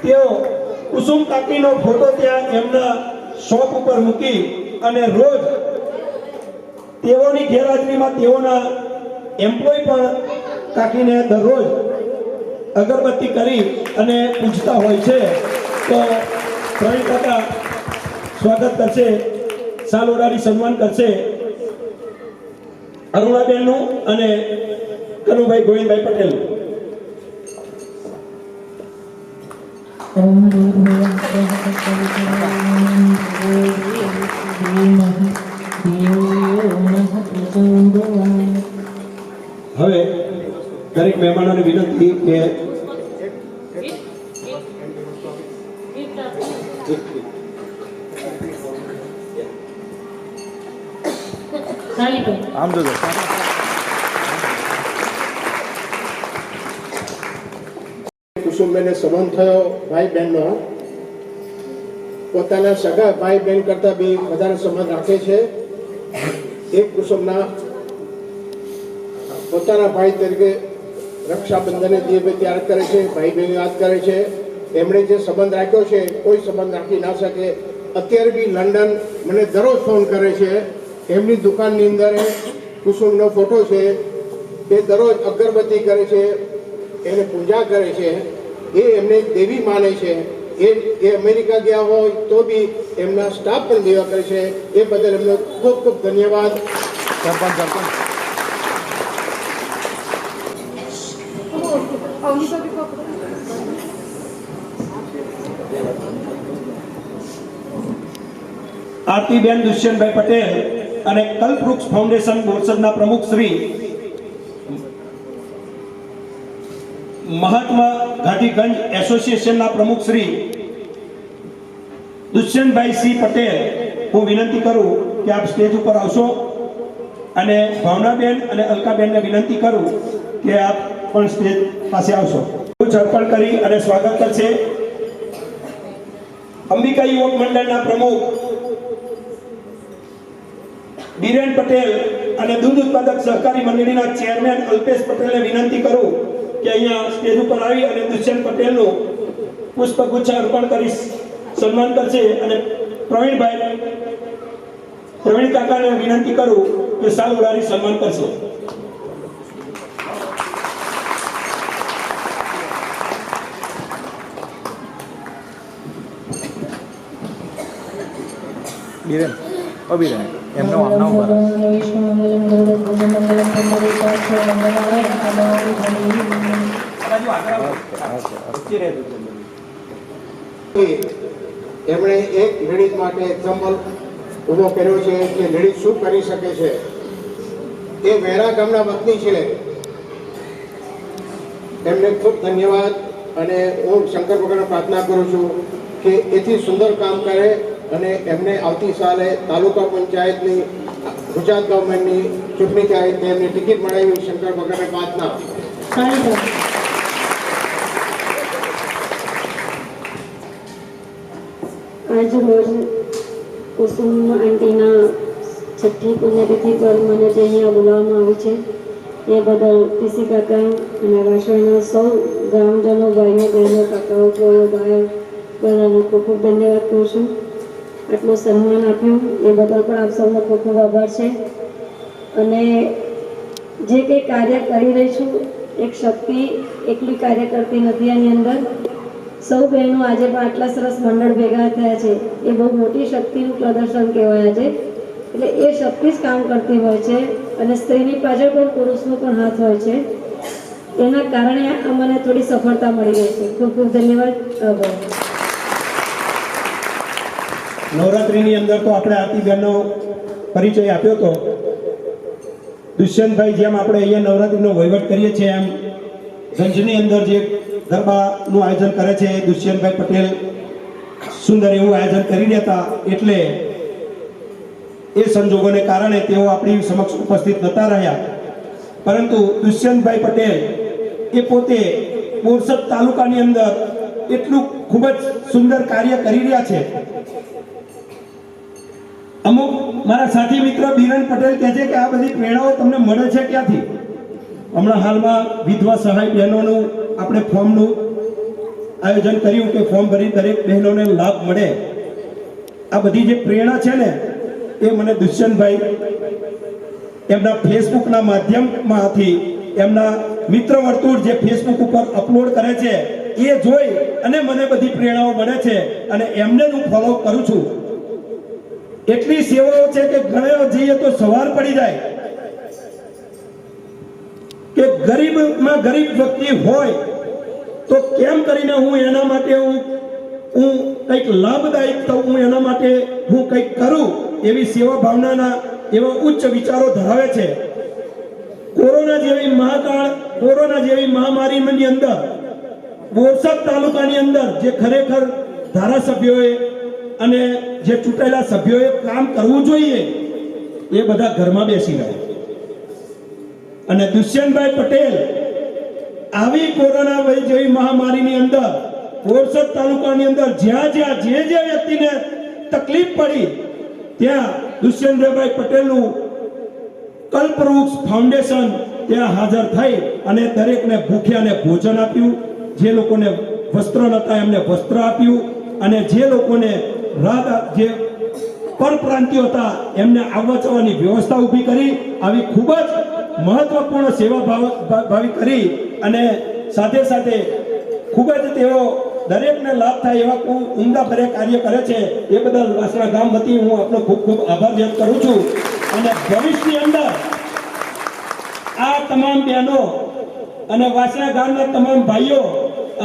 તેઓ કુસુમ કાકીનો ફોટો ત્યાં એમના શોપ ઉપર મૂકી અને રોજ તેઓની ગેરહાજરીમાં તેઓના એમ્પ્લોય પણ કાકીને દરરોજ અગરબત્તી કરી અને પૂજતા હોય છે. તો પ્રવીણ કાકા સ્વાગત કરશે, સાલ ઓઢાડી સન્માન કરશે અરુણાબેનનું અને કનુભાઈ ગોવિંદભાઈ પટેલનું. હવે દરેક મહેમાનોને વિનંતી કે તાળી પર. આમ જોજો. કુસુમબેનને સંબંધ થયો ભાઈ બહેનનો. પોતાના સગા ભાઈ બહેન કરતા બી વધારે સંબંધ રાખે છે. એક કુસુમના પોતાના ભાઈ તરીકે રક્ષાબંધનને દિવસે યાદ કરે છે, ભાઈ બહેન યાદ કરે છે. એમણે જે સંબંધ રાખ્યો છે કોઈ સંબંધ રાખી ના શકે. અત્યારે બી લંડન મને દરરોજ ફોન કરે છે. એમની દુકાનની અંદર કુસુમનો ફોટો છે. એ દરરોજ અગરબત્તી કરે છે, એને પૂજા કરે છે. એ એમને દેવી માને છે. એ અમેરિકા ગયા હોય તો બી એમના સ્ટાફ પણ સેવા કરે છે. એ બદલ એમનો ખૂબ ખૂબ ધન્યવાદ. આરતીબેન દુષ્યંતભાઈ પટેલ અને કલ્પવૃક્ષ ફાઉન્ડેશન બોરસદના પ્રમુખ શ્રી મહાત્મા ઘાટીગંજ એસોસિએશનના પ્રમુખ શ્રી દુષ્યંતભાઈ સિંહ પટેલ, હું વિનંતી કરું કે આપ સ્ટેજ ઉપર આવશો અને ભાવનાબેન અને અલકાબેનને વિનંતી કરું કે આપ પણ સ્ટેજ પાસે આવશો. અર્પણ કરી અને સ્વાગત કરશે અંબિકા યુવક મંડળના પ્રમુખ બીરેન પટેલ અને દૂધ ઉત્પાદક સહકારી મંડળીના ચેરમેન અલ્પેશ પટેલને વિનંતી કરું કે અહીંયા સ્ટેજ ઉપર આવી અને દુષ્યંત પટેલનું પુષ્પગુચ્છ અર્પણ કરી સન્માન કરશે. અને પ્રવીણ કાકાને વિનંતી કરું કે સાલ ઓઢાડી સન્માન કરશે. બીરેન, ઓ બીરેન, એમનો આમના ઉપર. એમણે એક લેડીઝ માટે એક્ઝામ્પલ ઊભો કર્યો છે કે લેડીઝ શું કરી શકે છે. એ વેરા ગામના વતની છે. એમને ખૂબ ધન્યવાદ. અને હું શંકર ભગવાનને પ્રાર્થના કરું છું કે એથી સુંદર કામ કરે અને એમને આવતી સાલે તાલુકા પંચાયતની ગુજરાત ગવર્મેન્ટની ચૂંટણી થાય તેમને ટિકિટ મળે એવી શંકર ભગવાનને પ્રાર્થના. આજ રોજ કુસુમ આંટીના છઠ્ઠી પુણ્યતિથિ પર મને જે અહીંયા બોલાવવામાં આવી છે એ બદલ પીસી કાકા અને રાષ્ટ્રના સૌ ગ્રામજનો, ભાઈઓ બહેનો, કાકાઓ, ભાઈઓ બધાને ખૂબ ખૂબ ધન્યવાદ કહું છું. આટલું સન્માન આપ્યું એ બદલ પણ આપ સૌનો ખૂબ ખૂબ આભાર છે. અને જે કંઈ કાર્ય કરી રહી છું, એક શક્તિ એકલી કાર્ય કરતી નથી. આની અંદર સૌ બહેનો આજે પણ આટલા સરસ મંડળ ભેગા થયા છે એ બહુ મોટી શક્તિનું પ્રદર્શન કહેવાય આજે. એટલે એ શક્તિ જ કામ કરતી હોય છે અને સ્ત્રીની પાછળ પણ પુરુષનો પણ હાથ હોય છે. એના કારણે અમને થોડી સફળતા મળી ગઈ છે. ખૂબ ખૂબ ધન્યવાદ. આભાર. નવરાત્રિની અંદર તો આપણે આરતીબેનનો પરિચય આપ્યો હતો. દુષ્યંતભાઈ જેમ આપણે અહીંયા નવરાત્રિનો વહીવટ કરીએ છીએ એમ ગંજની અંદર જે ગરબાનું આયોજન કરે છે એ દુષ્યંતભાઈ પટેલ સુંદર એવું આયોજન કરી રહ્યા હતા, એટલે એ સંજોગોને કારણે તેઓ આપણી સમક્ષ ઉપસ્થિત નતા રહ્યા. પરંતુ દુષ્યંતભાઈ પટેલ એ પોતે બોરસદ તાલુકાની અંદર એટલું ખૂબ જ સુંદર કાર્ય કરી રહ્યા છે. અમુક મારા સાથી મિત્ર બીરન પટેલ કહે છે કે આ બધી પ્રેરણાઓ તમને મળે છે ક્યાંથી? હમણાં હાલમાં વિધવા સહાય બહેનોનું આપણે ફોર્મનું આયોજન કર્યું કે ફોર્મ ભરી દરેક બહેનોને લાભ મળે. આ બધી જે પ્રેરણા છે ને એ મને દુષ્યંતભાઈ એમના ફેસબુકના માધ્યમમાંથી એમના મિત્ર વર્તુળ જે ફેસબુક ઉપર અપલોડ કરે છે એ જોઈ અને મને બધી પ્રેરણાઓ મળે છે અને એમને હું ફોલો કરું છું. એટલી સેવાઓ છે કે ઘણા જઈએ તો સવાર પડી જાય કે ગરીબમાં ગરીબ વ્યક્તિ હોય તો કેમ કરીને હું એના માટે હું કંઈક લાભદાયક થઉં, હું એના માટે હું કંઈક કરું, એવી સેવા ભાવનાના એવા ઉચ્ચ વિચારો ધરાવે છે. કોરોના જેવી મહામારીની અંદર બોરસદ તાલુકાની અંદર જે ખરેખર ધારાસભ્યોએ અને જે ચૂંટાયેલા સભ્યોએ કામ કરવું જોઈએ એ બધા ઘરમાં બેસી રહ્યા. અને દુષ્યંતભાઈ પટેલ આવી કોરોના જેવી મહામારીની અંદર બોરસદ તાલુકાની અંદર જ્યાં જે વ્યક્તિને તકલીફ પડી ત્યાં દુષ્યંતભાઈ પટેલનું કલ્પવૃક્ષ ફાઉન્ડેશન ત્યાં હાજર થઈ અને દરેકને ભૂખ્યાને ભોજન આપ્યું, જે લોકોને વસ્ત્ર નહોતા એમને વસ્ત્ર આપ્યું, અને જે લોકોને જે પરપ્રાંતિયો હતા એમને આવવા જવાની વ્યવસ્થા ઊભી કરી. આવી ખૂબ જ મહત્વપૂર્ણ સેવા ભાવી કરી અને સાથે સાથે ખૂબ જ તેઓ દરેકને લાભ થાય એવા ઉમદા ભર્યા કાર્ય કરે છે. એ બદલ વાસણા ગામ વતી હું આપનો ખૂબ ખૂબ આભાર વ્યક્ત કરું છું. અને ભવિષ્યની અંદર આ તમામ બહેનો અને વાસણા ગામના તમામ ભાઈઓ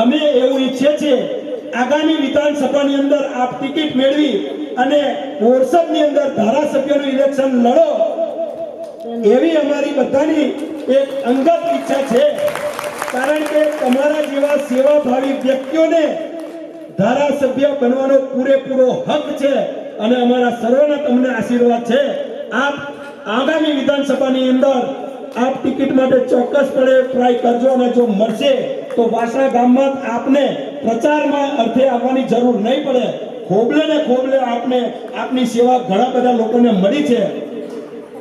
અમે એવું ઈચ્છીએ છીએ આગામી વિધાનસભાની અંદર આપ ટિકિટ મેળવી અને બોરસદની અંદર ધારાસભ્યનું ઇલેક્શન લડો, એવી અમારી બધાની એક અંગત ઈચ્છા છે. કારણ કે તમારા જેવા સેવાભાવી વ્યક્તિઓને ધારાસભ્ય બનવાનો પૂરેપૂરો હક છે અને અમારા સર્વના તમને આશીર્વાદ છે. આપ આગામી વિધાનસભાની અંદર આપ ટિકિટ માટે ચોક્કસપણે ટ્રાય કરજો અને જો મળશે તો વાસણા ગામમાં આપને પ્રચારમાં અર્થે આવવાની જરૂર નહીં પડે. ખોબલે ને ખોબલે આપને આપની સેવા ઘણા બધા લોકોને મળી છે.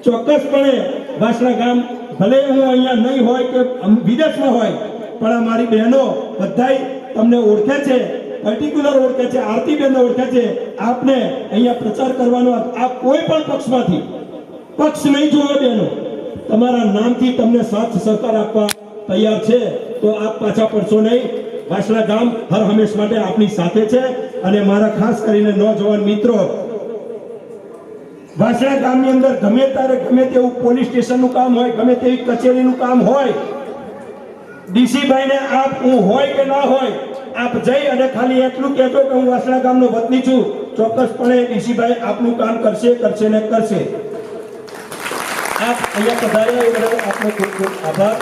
ચોક્કસપણે વાસણા ગામ ભલે હું અહીંયા નહીં હોય કે વિદેશમાં હોય પણ આ મારી બહેનો બધાય તમને ઓળખે છે, પર્ટિક્યુલર ઓળખે છે, આરતી બહેનો ઓળખે છે. આપને અહીંયા પ્રચાર કરવાનો આપ કોઈ પણ પક્ષમાંથી પક્ષ નહીં જોયો બહેનો, તમારા નામથી તમને સાથ સહકાર આપવા તૈયાર છે. તો આપ પાછા પડશો નહીં. વાસણા ગામ હર હંમેશ માટે આપની સાથે છે. અને મારા ખાસ કરીને નોજવાન મિત્રો, વાસણા ગામની અંદર ગમે ત્યારે ગમે તેવું પોલીસ સ્ટેશનનું કામ હોય, ગમે તેવી કચેરીનું કામ હોય, ડીસીભાઈને આપ હું હોય કે ના હોય આપ જઈ અને ખાલી એટલું કહેજો કે હું વાસણા ગામનો વતની છું. ચોક્કસપણે ડીસીભાઈ આપનું કામ કરશે ને કરશે. આપ અહીંયા પધાર્યા એ બદલ આપનો ખૂબ ખૂબ આભાર.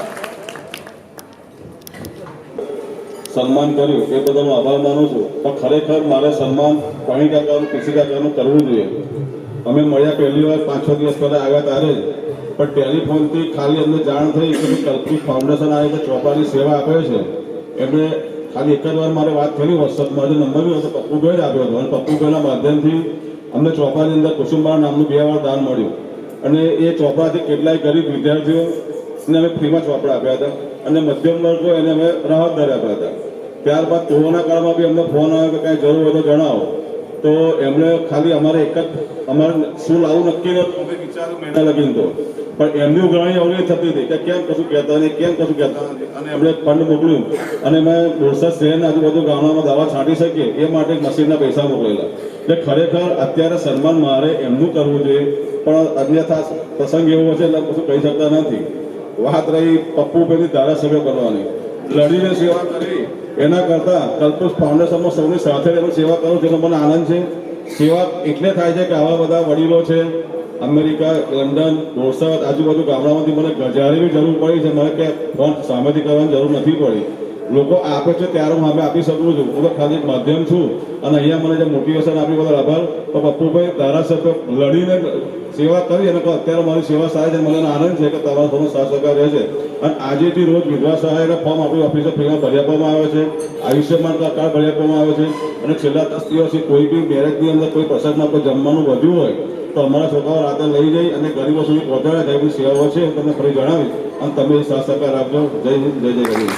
સન્માન કર્યું એ બદલ હું આભાર માનું છું. પણ ખરેખર મારે સન્માન પાણી કાકાનું પીસી કાકાનું કરવું જોઈએ. અમે મળ્યા પહેલી વાર 5-6 દિવસ પહેલાં આવ્યા ત્યારે જ, પણ ટેલિફોનથી ખાલી અમને જાણ થઈ કે કલ્પવૃક્ષ ફાઉન્ડેશન આવે કે ચોપાની સેવા આપે છે. એમને ખાલી એક જ વાર મારે વાત કરી વોટ્સઅપમાં, જે નંબર બી હતો પપ્પુભાઈ આપ્યો હતો અને પપ્પુભાઈના માધ્યમથી અમને ચોપાની અંદર કુસુમબા નામનું 2 વાર દાન મળ્યું. અને એ ચોપડાથી કેટલાય ગરીબ વિદ્યાર્થીઓને અમે ફ્રીમાં ચોપડા આપ્યા હતા અને મધ્યમ વર્ગો એને અમે રાહત દરે આપ્યા હતા. ત્યારબાદ કોરોના કાળમાં બી અમને ફોન આવ્યો કે કાંઈ જરૂર હોય તો જણાવો. તો એમણે ખાલી અમારે અમારે શું લાવવું નક્કી નહોતું, અમે વિચાર્યું મહિના લગીને તો, પણ એમની ઉઘરાણી અવળી થતી હતી કે કેમ કશું કહેતા નહીં, કેમ કશું કહેતા નથી. અને એમણે ફંડ મોકલ્યું અને મેં બોરસદ શહેરના આજુબાજુ ગામડામાં દવા છાંટી શકીએ એ માટે મશીનના પૈસા મોકલેલા. એટલે ખરેખર અત્યારે સન્માન મારે એમનું કરવું જોઈએ, પણ અન્યથા પ્રસંગ એવો છે એટલે કશું કહી શકતા નથી. વાત રહી પપ્પુભાઈની ધારાસભ્ય કરવાની, લડીને સેવા કરી એના કરતાં કલ્પવૃક્ષ ફાઉન્ડેશનમાં સૌની સાથે એનું સેવા કરું જેનો મને આનંદ છે. સેવા એટલે થાય છે કે આવા બધા વડીલો છે, અમેરિકા, લંડન, બોરસદ આજુબાજુ ગામડામાંથી મને જ્યારે બી જરૂર પડી છે, મને કે ફોન સામેથી કરવાની જરૂર નથી પડી. લોકો આપે છે ત્યારે હું સામે આપી શકું છું. હું તો ખાલી એક માધ્યમ છું. અને અહીંયા મને જે મોટિવેશન આપી બદલ આભાર. તો પપ્પુભાઈ ધારાસભ્ય લડીને સેવા કરી અને અત્યારે મારી સેવા સારી છે. મને આનંદ છે કે તમારા થોડો સાથ સહકાર રહે છે. અને આજેથી રોજ વિધવા સહાયના ફોર્મ આપણી ઓફિસે ફ્રીમાં ભરી આપવામાં આવે છે. આયુષ્યમાન કાર્ડ ભરી આપવામાં આવે છે. અને છેલ્લા 10 દિવસથી કોઈ બી મેરેજની અંદર કોઈ પ્રસંગમાં કોઈ જમવાનું વધ્યું હોય તો અમારા છોકરાઓ રાતે લઈ જઈ અને ગરીબો સુધી પહોંચાડે. તે બધી સેવાઓ છે, હું તમને ફરી જણાવીશ. અને તમે સાથ સહકાર આપજો. જય હિન્દ, જય જય ગરીબ.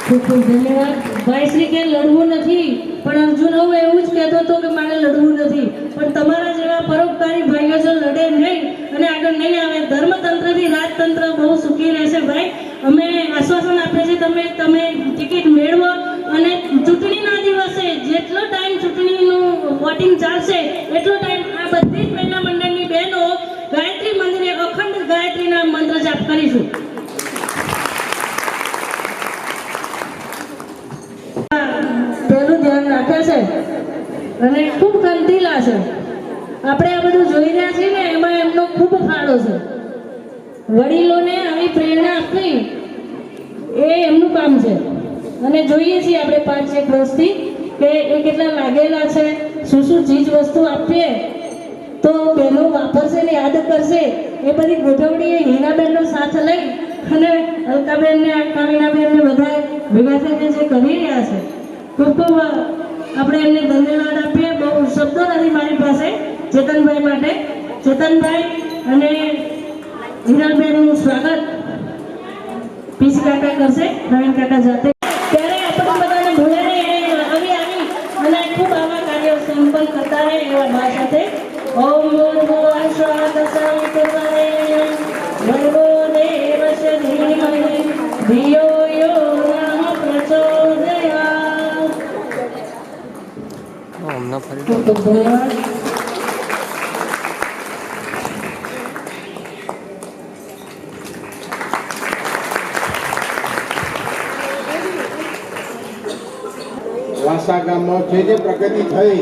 ખૂબ ખૂબ ધન્યવાદ. ભાઈ શ્રી કે લડવું નથી, પણ અર્જુન હવે એવું જ કહેતો હતો કે મારે લડવું નથી. પણ તમારા જેવા પરોપકારી ભાઈઓ જો લડે નહીં અને આગળ નહીં આવે, ધર્મતંત્રથી રાજતંત્ર બહુ સુખી રહેશે. ભાઈ અમે આશ્વાસન આપીએ છીએ તમે ટિકિટ મેળવો અને ચૂંટણીના દિવસે જેટલો ટાઈમ ચૂંટણીનું વોટિંગ ચાલશે એટલો ટાઈમ આ બધી જ મહિલા મંડળની બહેનો ગાયત્રી મંદિરે અખંડ ગાયત્રીના મંત્ર જાપ કરીશું. તેનું ધ્યાન રાખે છે અને ખૂબ કંતીલા છે. આપણે આ બધું જોઈ રહ્યા છીએ ને, એમાં એમનો ખૂબ ફાળો છે. વડીલોને આવી પ્રેરણા આપવી એ એમનું કામ છે. અને જોઈએ છીએ આપણે 5-1 વર્ષથી કે એ કેટલા લાગેલા છે. શું ચીજ વસ્તુ આપીએ તો બહેનો વાપરશે ને યાદ કરશે. એ બધી ગોઠવણીએ હીરાબેનનો સાથ લઈ અને અલકાબેનને, કામિનાબેનને બધા ભેગા થઈને જે કરી રહ્યા છે, ખૂબ ખૂબ આપણે એમને ધન્યવાદ આપીએ. બહુ શબ્દો નથી મારી પાસે ચેતનભાઈ માટે. ચેતનભાઈ અને હિરાલબેનનું સ્વાગત પીસી કાકા કરશે, પ્રવીણ કાકા જાતે. ત્યારે આપણે બધાને ભૂલે નહીં આવી અને ખૂબ આવા કાર્યો સંપન્ન કરતા રહે એવા ભાવ સાથે ઓમ ભૂર્ભુવઃ સ્વઃ તત્સવિતુર્વરેણ્યં ભર્ગો દેવસ્ય ધીમહિ ધિયો યો નઃ પ્રચોદયાત્. ખૂબ ખૂબ ધન્યવાદ. વાસા ગામમાં જે પ્રગતિ થઈ,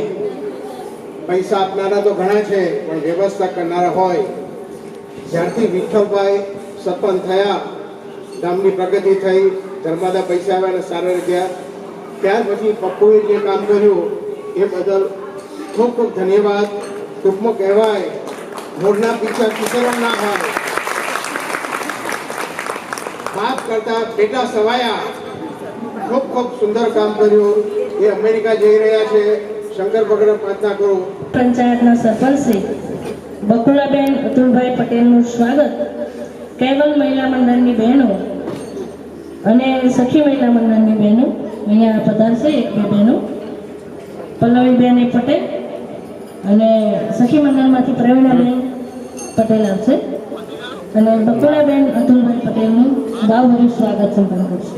પૈસા આપનારા તો ઘણા છે પણ વ્યવસ્થા કરનારા હોય. જ્યારથી વિઠ્ઠલભાઈ સરપંચ થયા, ગામની પ્રગતિ થઈ, ધર્માદા પૈસા આવ્યા અને સારા ગયા. ત્યાર પછી પપ્પુએ જે કામ કર્યું એ બદલ ખૂબ ખૂબ ધન્યવાદ. ટૂંકમાં કહેવાય, મોરના પીછા કિશોર ના હોય, બાપ કરતા બેટા સવાયા. ખૂબ ખૂબ સુંદર કામ કર્યું. એ અમેરિકા જઈ રહ્યા છે. શંકર ભગવાન પ્રાર્થના કરું. પંચાયતના સરપંચ શ્રી બકુલાબેન અતુલભાઈ પટેલનું સ્વાગત. કેવલ મહિલા મંડળની બહેનો અને સખી મહિલા મંડળની બહેનો અહીંયા પધારશે. 1-2 બહેનો, પલ્લવીબેન પટેલ અને સખી મંડળમાંથી પ્રવીણાબેન પટેલ આવશે અને બકુલાબેન અતુલભાઈ પટેલનું ભાવભર્યું સ્વાગત સંપન્ન કરશે.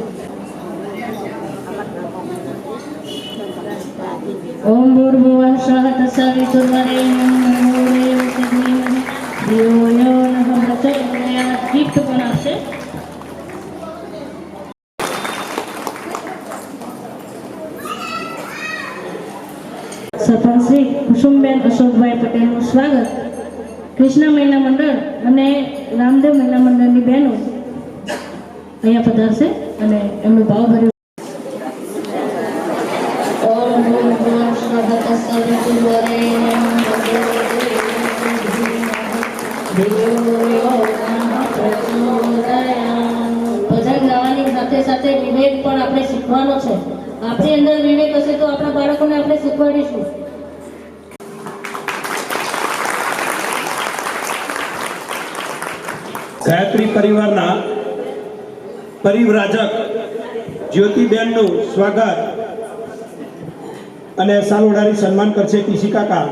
ઓમ ભૂર્ભુવઃ સ્વઃ તત્સવિતુર્વરેણ્યં ભર્ગો દેવસ્ય ધીમહિ ધિયો યો નઃ પ્રચોદયાત્. ગિફ્ટ પણ આપશે. સરપંચ શ્રી કુસુમબેન અશોકભાઈ પટેલનું સ્વાગત. કૃષ્ણ મહિલા મંડળ અને રામદેવ મહિલા મંડળની બહેનો અહીંયા પધારશે અને એમનું ભાવભર્યું ભજન ગાવાની સાથે સાથે વિવેક પણ આપણે શીખવાનો છે. આપણી અંદર વિવેક હશે તો આપણા બાળકોને આપણે શીખવાડીશું. ગાયત્રી પરિવારના પરિવ્રાજક જ્યોતિબેનનું સ્વાગત અને સાલોડારી સન્માન કરશે પીસી કાકા.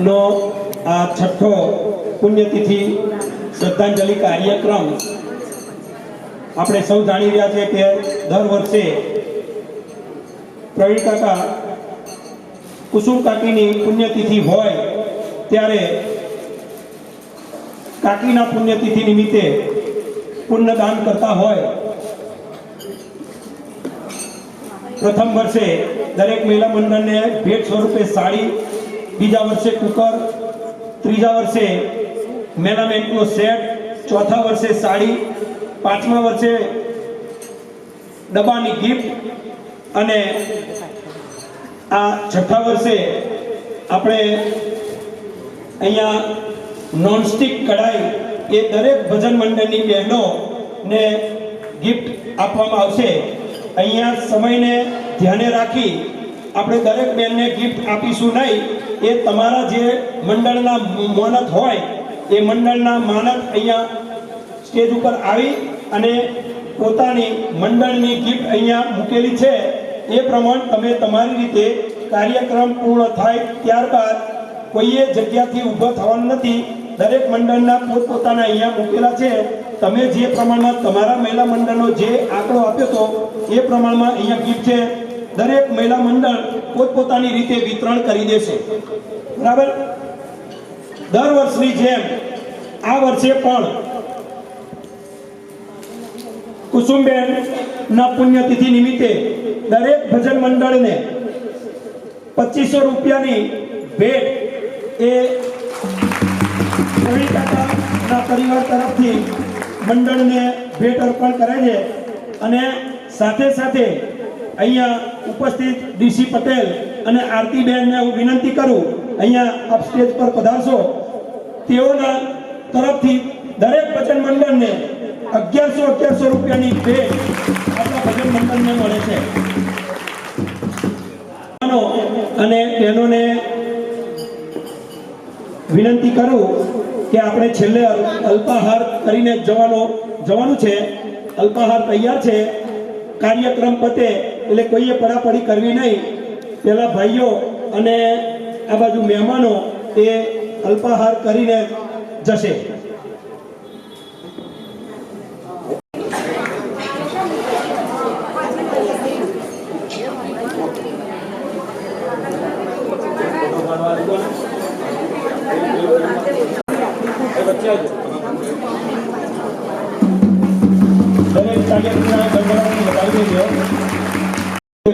નો આ 6થો પુણ્યતિથિ શ્રદ્ધાંજલિ કાર્યક્રમ આપણે સૌ જાણી રહ્યા છીએ કે દર વર્ષે પ્રવીણ કાકા કુસુમ કાકીની પુણ્યતિથિ હોય ત્યારે કાકીના પુણ્યતિથિ નિમિત્તે પુણ્યદાન કરતા હોય, પ્રથમ વર્ષે દરેક મહિલા મંડળને ભેટ સ્વરૂપે સાડી, બીજા વર્ષે કુકર, ત્રીજા વર્ષે મેલામેન્ટનો સેટ, ચોથા વર્ષે સાડી, પાંચમા વર્ષે ડબ્બાની ગિફ્ટ અને આ છઠ્ઠા વર્ષે આપણે અહીંયા નોનસ્ટિક કઢાઈ એ દરેક ભજન મંડળની બહેનોને ગિફ્ટ આપવામાં આવશે. અહીંયા સમયને ધ્યાને રાખી આપણે દરેક બહેનને ગિફ્ટ આપીશું નહીં. એ તમારા જે મંડળના માનત હોય એ મંડળના માનત અહીંયા સ્ટેજ ઉપર આવી અને પોતાની મંડળની ગિફ્ટ અહીંયા મૂકેલી છે એ પ્રમાણે તમે તમારી રીતે કાર્યક્રમ પૂર્ણ થાય ત્યારબાદ કોઈએ જગ્યાથી ઊભો થવાનું નથી. દરેક મંડળના પોતપોતાના અહીંયા મૂકેલા છે. તમે જે પ્રમાણમાં તમારા મહિલા મંડળનો જે આંકડો આપ્યો હતો એ પ્રમાણમાં અહીંયા ગિફ્ટ છે. દરેક મહિલા મંડળ પોતપોતાની રીતે વિતરણ કરી દેશે. બરાબર? દર વર્ષની જેમ આ વર્ષે પણ કુસુમબેન ના પુણ્યતિથિ નિમિત્તે દરેક ભજન મંડળને 2500 રૂપિયાની ભેટ એ કાકાના પરિવાર તરફથી મંડળને ભેટ અર્પણ કરે છે. અને સાથે સાથે અહીંયા ઉપસ્થિત ડીસી પટેલ અને આરતીબેનને હું વિનંતી કરું, અહીંયા આપ સ્ટેજ પર પધારશો. તેઓના તરફથી દરેક ભજન મંડળને 1100 રૂપિયાની ભેટ આપણા ભજન મંડળને મળે છે. અને બહેનોને વિનંતી કરું કે આપણે છેલ્લે અલ્પાહાર કરીને જવાનું છે. અલ્પાહાર તૈયાર છે. કાર્યક્રમ પતે એટલે કોઈએ પડાપડી કરવી નહીં. પેલા ભાઈઓ અને આ બાજુ મહેમાનો એ અલ્પાહાર કરીને જશે.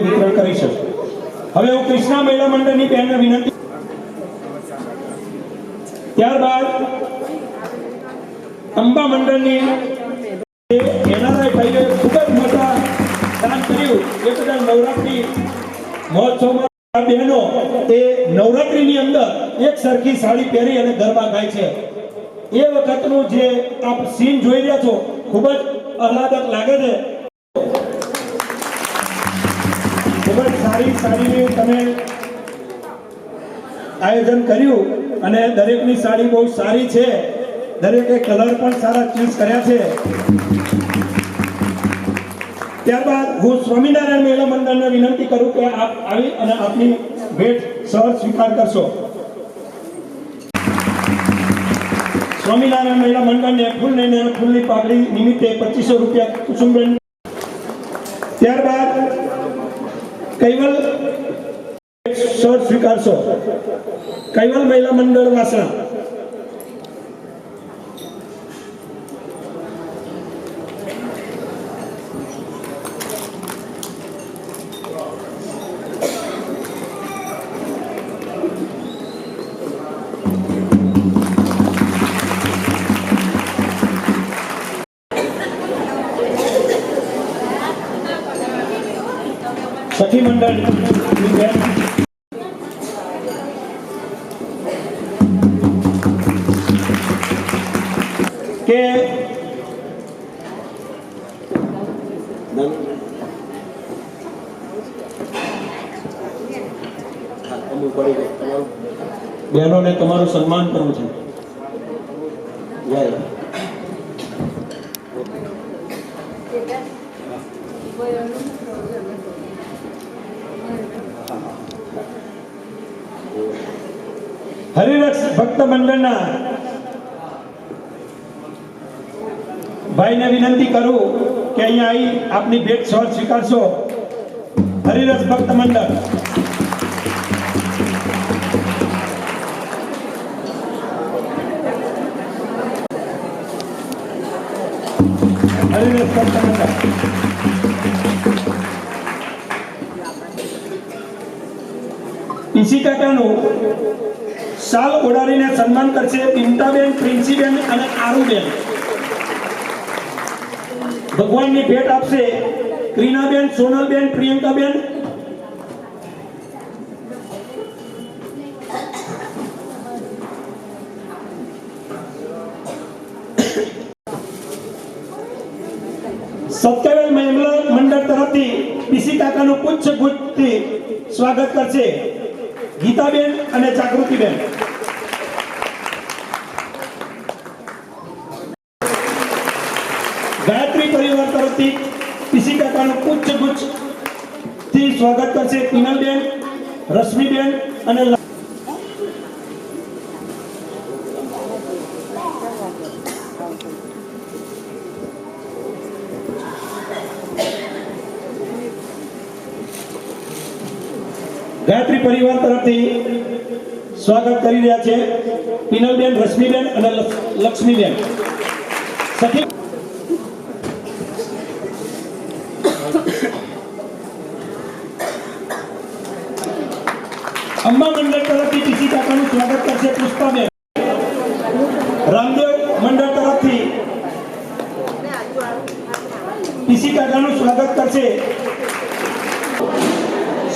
વિતરણ કરીશું. હવે હું કૃષ્ણા મહિલા મંડળની બહેનને વિનંતી, ત્યારબાદ અંબા મંડળની એનઆરઆઈ ભાઈઓએ ખૂબ જ મોટા દાન કર્યું. એ બધા નવરાત્રી મહોત્સવમાં આ બહેનો એ નવરાત્રીની અંદર એક સરખી સાડી પહેરી અને ગરબા ગાય છે. એ વખતનું જે આપ સીન જોઈ રહ્યા છો ખૂબ જ આહલાદક લાગે છે. ખૂબ જ સારી તમે આયોજન કર્યું અને દરેકની સાડી બહુ સારી છે. દરેકે કલર પણ સારા ચૂઝ કર્યા છે. ત્યારબાદ હું સ્વામિનારાયણ મહિલા મંડળને વિનંતી કરું કે આપ આવી અને આપની ભેટ સહજ સ્વીકાર કરશો. સ્વામિનારાયણ મહિલા મંડળને ફૂલની પાઘડી નિમિત્તે 2500 રૂપિયા કુસુમબેન. ત્યારબાદ કૈવલ સહજ સ્વીકારશો. કૈવલ મહિલા મંડળ વાસણા. સખી મંડળ કે બહેનોને તમારું સન્માન કરવું છે. હરિરક્ષ ભક્ત મંડળના ભાઈને વિનંતી કરું કે અહીંયા આવી આપની ભેટ સહજ સ્વીકારશો. હરિરક્ષ ભક્ત મંડળ. હરિને સત્તાનંદા. પીસી કાકાનું શાલ ઓઢાડીને સન્માન કરશે પિંટાબેન, પ્રિન્સીબેન અને આરુબેન. ભગવાનની ભેટ આપશે ક્રીનાબેન, સોનલબેન, પ્રિયંકાબેન. સત્યવેલ મહિલા મંડળ તરફથી પીસી કાકાનું પુચ્છ ગુચ્છથી સ્વાગત કરશે ગીતાબેન અને જાગૃતિબેન. ગાયત્રી પરિવાર તરફથી પીસી કાકાનું પુચ્છ ગુચ્છથી સ્વાગત કરશે પિનલબેન, રશ્મિબેન અને ગાયત્રી પરિવાર તરફથી સ્વાગત કરી રહ્યા છે પિનલબેન, રશ્મિબેન અને લક્ષ્મીબેન. સખી અંબા મંડળ તરફથી પીસી કાકાનું સ્વાગત કરશે પુષ્પાબેન. રામદેવ મંડળ તરફથી પીસી કાકાનું સ્વાગત કરશે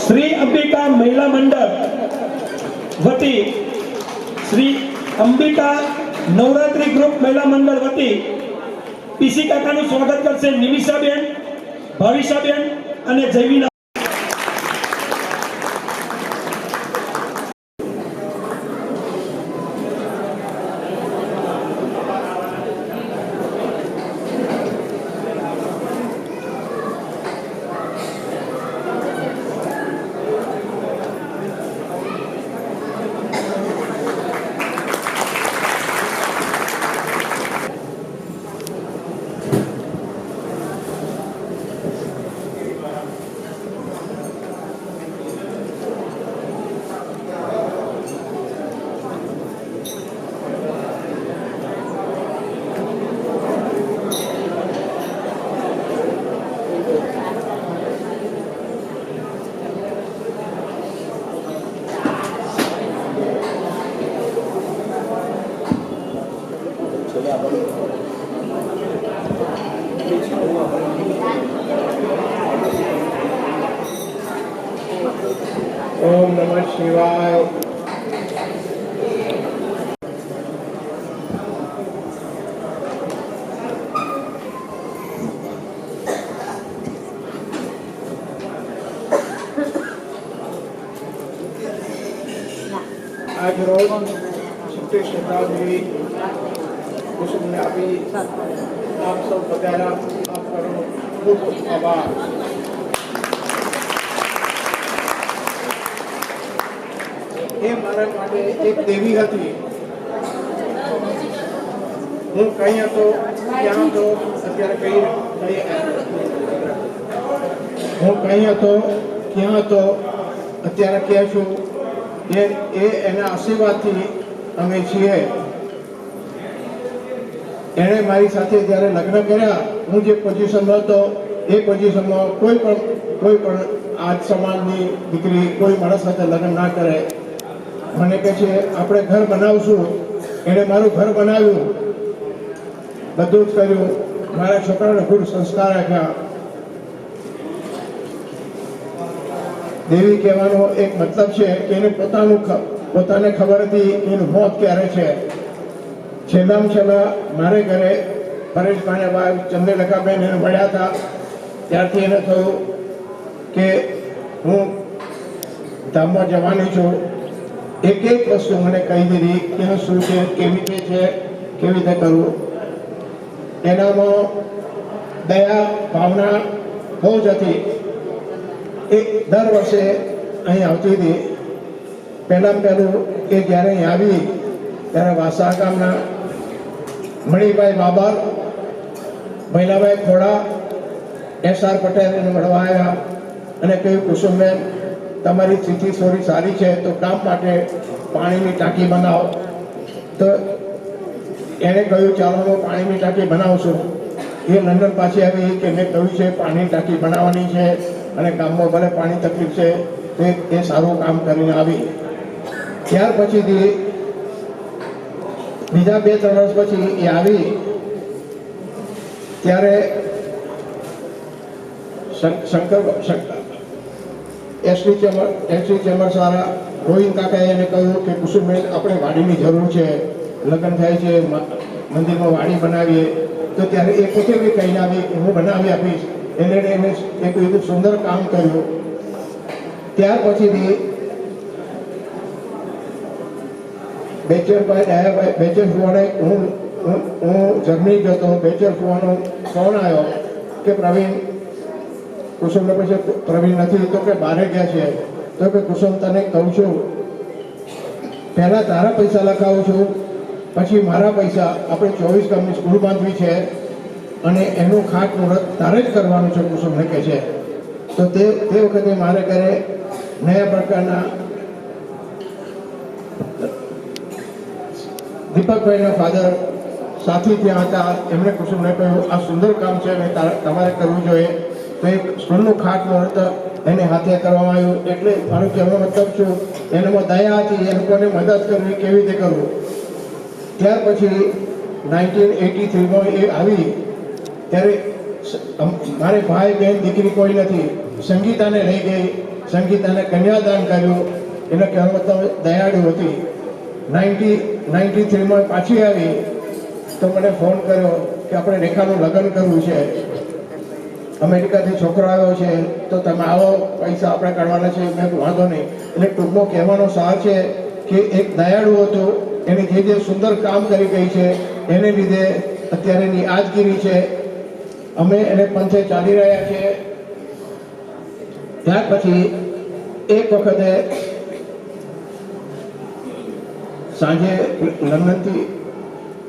શ્રી અંબિકા મહિલા મંડળ વતી શ્રી અંબિકા નવરાત્રી ગ્રુપ મહિલા મંડળ વતી પીસી કાકાનું સ્વાગત કરશે નિમિષાબેન, ભાવિશાબેન અને જયવીના. ઓમ નમઃ શિવાય. આજ રોજ 70 શતાબ્દી કુસુમને આપી આપ સૌ પધાર્યા. આપનો ખૂબ આભાર. એ મારા માટે એક દેવી હતી. હું કઈ હતો ક્યાં હતો અત્યારે હું કઈ હતો ક્યાં હતો અત્યારે ક્યાં છું એ એના આશીર્વાદથી અમે છીએ. એણે મારી સાથે જ્યારે લગ્ન કર્યા, હું જે પોઝિશનમાં હતો એ પોઝિશનમાં કોઈ પણ આજ સમાજની દીકરી કોઈ માણસ સાથે લગ્ન ના કરે. મને કહે છે આપણે ઘર બનાવશું. એણે મારું ઘર બનાવ્યું, બધું જ કર્યું. મારા છોકરાને ખૂબ સંસ્કાર આપ્યા. દેવી કહેવાનો એક મતલબ છે કે એને પોતાને ખબર હતી એનું મોત ક્યારે છે. છેલ્લામાં છેલ્લા મારે ઘરે પરેશભાઈને બાદ ચંદ્રલેખાબેન એને મળ્યા હતા. ત્યારથી એને થયું કે હું ધામમાં જવાની છું. એક વસ્તુ મને કહી દીધી કે શું છે, કેવી રીતે છે, કેવી રીતે કરવું. એનામાં દયા ભાવના બહુ જ હતી. એ દર વર્ષે અહીં આવતી હતી. પહેલું એ જ્યારે અહીં આવી ત્યારે વાસા ગામના મણિભાઈ બાબર, મહિલાભાઈ ખોડા, SR પટેલ એને મળવા આવ્યા અને કહ્યું કુસુમબેન તમારી સ્થિતિ થોડી સારી છે તો કામ માટે પાણીની ટાંકી બનાવો. તો એણે કહ્યું ચાલો હું પાણીની ટાંકી બનાવું છું. એ લંડન પાછી આવી કે મેં કહ્યું છે પાણી ટાંકી બનાવવાની છે અને ગામમાં ભલે પાણી તકલીફ છે તો એ સારું કામ કરીને આવી. ત્યાર પછીથી બીજા 2-3 વર્ષ પછી એ આવી ત્યારે એસટી ચેમ્બર્સ વાળા રોહિત કાકાએ એને કહ્યું કે કુસુમબેન આપણે વાડીની જરૂર છે, લગ્ન થાય છે, મંદિરમાં વાડી બનાવીએ. તો ત્યારે એ પોતે બી કહીને આવી કે હું બનાવી આપીશ. એને એક સુંદર કામ કર્યું. ત્યાર પછીથી બેચર ફુવાને હું જર્મની ગયો હતો. બેચર ફુવાનો ફોન આવ્યો કે પ્રવીણ, કુસુમને પછી પ્રવીણ નથી તો કે બહાર ગયા છે. તો કે કુસુમ તને કહું છું, પહેલાં તારા પૈસા લખાવું છું, પછી મારા પૈસા. આપણે 24 ગામની સ્કૂલ બાંધવી છે અને એનું ખાતમુહૂર્ત તારે જ કરવાનું છે કુસુમને કહે છે. તો તે વખતે મારે ઘરે નયા પ્રકારના દીપકભાઈના ફાધર સાથી ત્યાં હતા. એમણે કુસુમને કહ્યું આ સુંદર કામ છે અને તમારે કરવું જોઈએ. તો એક સ્કૂલનું ખાતમુહૂર્ત એને હાથે કરવામાં આવ્યું. એટલે મારું કહેવાનો મતલબ છું, એનામાં દયા હતી, એ લોકોને મદદ કરવી કેવી રીતે કરવું. ત્યાર પછી 1983માં એ આવી ત્યારે મારે ભાઈ બહેન દીકરી કોઈ નથી. સંગીતાને લઈ ગઈ, સંગીતાને કન્યાદાન કર્યું. એનો કહેવાનો મતલબ દયાળુ હતી. 1993માં પાછી આવી તો મને ફોન કર્યો કે આપણે રેખાનું લગ્ન કરવું છે, અમેરિકાથી છોકરો આવ્યો છે, તો તમે આવો, પૈસા આપણે કાઢવાના છે. મેં વાંધો નહીં. એટલે ટૂંકમાં કહેવાનો સાર છે કે એક દયાળુ હતો, એને જે સુંદર કામ કરી ગઈ છે એને લીધે અત્યારેની યાદગીરી છે. અમે એને પંથે ચાલી રહ્યા છીએ. ત્યાર પછી એક વખતે સાંજે લંડનથી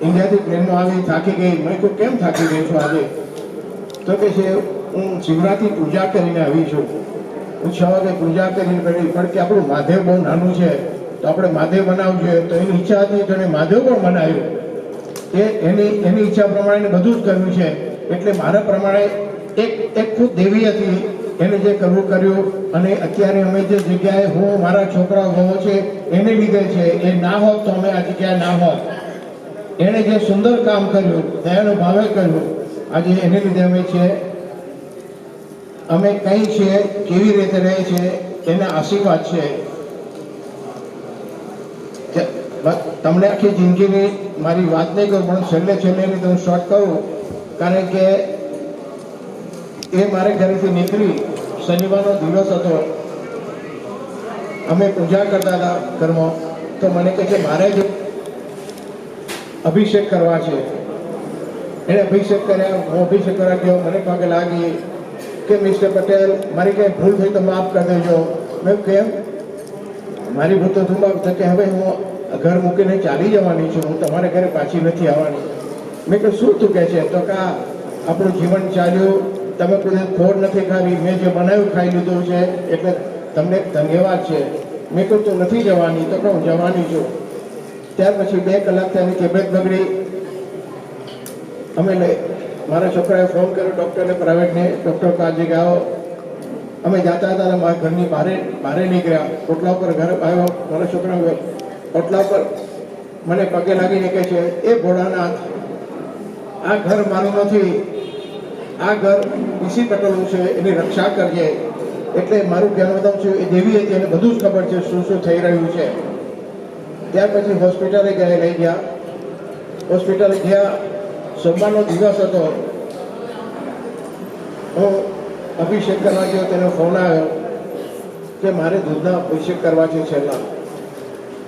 ઇન્ડિયાથી પ્લેનમાં આવી, થાકી ગઈ. મેં કહ્યું કેમ થાકી ગઈ છું આજે? તો કે છે હું શિવરાત્રી પૂજા કરીને આવી છું. હું 6 વાગે પૂજા કરીને કરી, પણ કે આપણું મહાદેવ બહુ નાનું છે તો આપણે મહાદેવ બનાવવું જોઈએ. તો એની ઈચ્છા હતી તો એને મહાદેવ પણ બનાવ્યું. એની ઈચ્છા પ્રમાણે બધું જ કર્યું છે. એટલે મારા પ્રમાણે એક ખુદ દેવી હતી, એને જે કરવું કર્યું. અને અત્યારે અમે જે જગ્યાએ હું મારા છોકરા હોવો છે એને લીધે છે. એ ના હોત તો અમે આ જગ્યાએ ના હોત. એણે જે સુંદર કામ કર્યું, દયાનો ભાવે કર્યું, આજે એને લીધે અમે છીએ. અમે કઈ છીએ, કેવી રીતે રહે છે, એના આશીર્વાદ છે. તમને આખી જિંદગીની મારી વાત નહીં કરું, પણ છેલ્લે હું શોર્ટ કરું. કારણ કે એ મારે ઘરેથી નીકળી, શનિવારનો દિવસ હતો, અમે પૂજા કરતા હતા ઘરમાં. તો મને કહે છે મારે જ અભિષેક કરવા છે. એને અભિષેક કર્યા, હું અભિષેક કરવા ગયો. મને પગે લાગી કે મિસ્ટર પટેલ, મારી કંઈ ભૂલ થઈ તો માફ કરી દેજો. મેં કેમ? મારી ભૂલ તો તું માફ કે હવે હું ઘર મૂકીને ચાલી જવાની છું, હું તમારે ઘરે પાછી નથી આવવાની. મેં કહ્યું શું તું કહે છે? તો કે આપણું જીવન ચાલ્યું, તમે કોઈ ખોટ નથી ખાવી, મેં જે બનાવ્યું ખાઈ લીધું છે, એટલે તમને ધન્યવાદ છે. મેં કહ્યું તું નથી જવાની? તો કે હું જવાની છું. ત્યાર પછી 2 કલાક ત્યાંની તબિયત બગડી. અમે મારા છોકરાએ ફોન કર્યો ડૉક્ટરને, પ્રાઇવેટને. ડૉક્ટર કાળજી ગાઓ. અમે જતા હતા અને મારા ઘરની બહાર નીકળ્યા. ઓટલા ઉપર ઘર આવ્યો. મારા છોકરા ઓટલા ઉપર મને પગે લાગીને કહે છે એ ભોળાનાથ, આ ઘર મારું નથી, આ ઘર પીસી પટેલનું છે, એની રક્ષા કરજે. એટલે મારું કહેવાનું મતલબ છે એ દેવી હતી, એને બધું જ ખબર છે શું થઈ રહ્યું છે. ત્યાર પછી હોસ્પિટલે લઈ ગયા. હોસ્પિટલે ગયા, સોમવારનો દિવસ હતો. હું અભિષેક કરવા ગયો, તેનો ફોન આવ્યો કે મારે દૂધના અભિષેક કરવા છે છેલ્લા.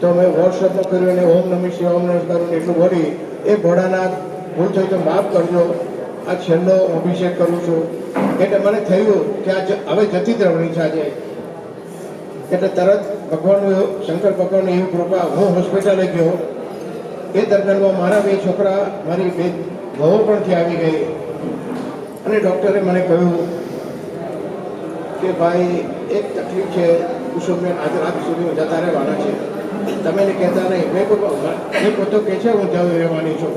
તો મેં વોટ્સઅપમાં કર્યું અને ઓમ નમઃ શિવાય, ઓમ નમઃ કરું એટલું બોલી. એ ભોળાનાથ, ભૂલ થઈ તો માફ કરજો, આ છેલ્લો અભિષેક કરું છું. એટલે મને થયું કે આ હવે જતી જ રહેવાની છે આજે. એટલે તરત ભગવાનનું, શંકર ભગવાનની એવી કૃપા, હું હોસ્પિટલે ગયો. એ દરમિયાનમાં મારા 2 છોકરા, મારી 2 વહુ પણ ત્યાં આવી ગઈ. અને ડૉક્ટરે મને કહ્યું કે ભાઈ એક તકલીફ છે, કુસુમબેન આજે રાત સુધી જતા રહેવાના છે, તમે એને કહેતા નહીં. મેં પોતો કહે છે હું જઈ રહેવાની છું.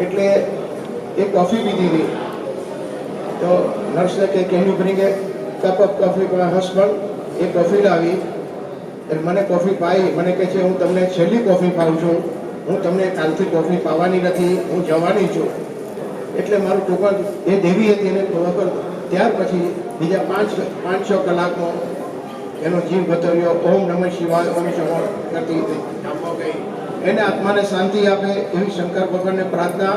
એટલે એ કોફી પીધી હતી. તો નર્સને કે can you bring A cup of coffee for my husband. A coffee લાવી એટલે મને કોફી પાઈ. મને કહે છે હું તમને છેલ્લી કોફી પાઉં છું, હું તમને કાલથી કોફી પાવાની નથી, હું જવાની છું. એટલે મારું ટોકન એ દેવી હતી એને ખબર. ત્યાર પછી બીજા 5-6 કલાકમાં એનો જીવ ગતર્યો. ઓમ નમઃ શિવાય, ઓમ શમો કરતી જાપો ગઈ. એને આત્માને શાંતિ આપે એવી શંકર ભગવાનને પ્રાર્થના.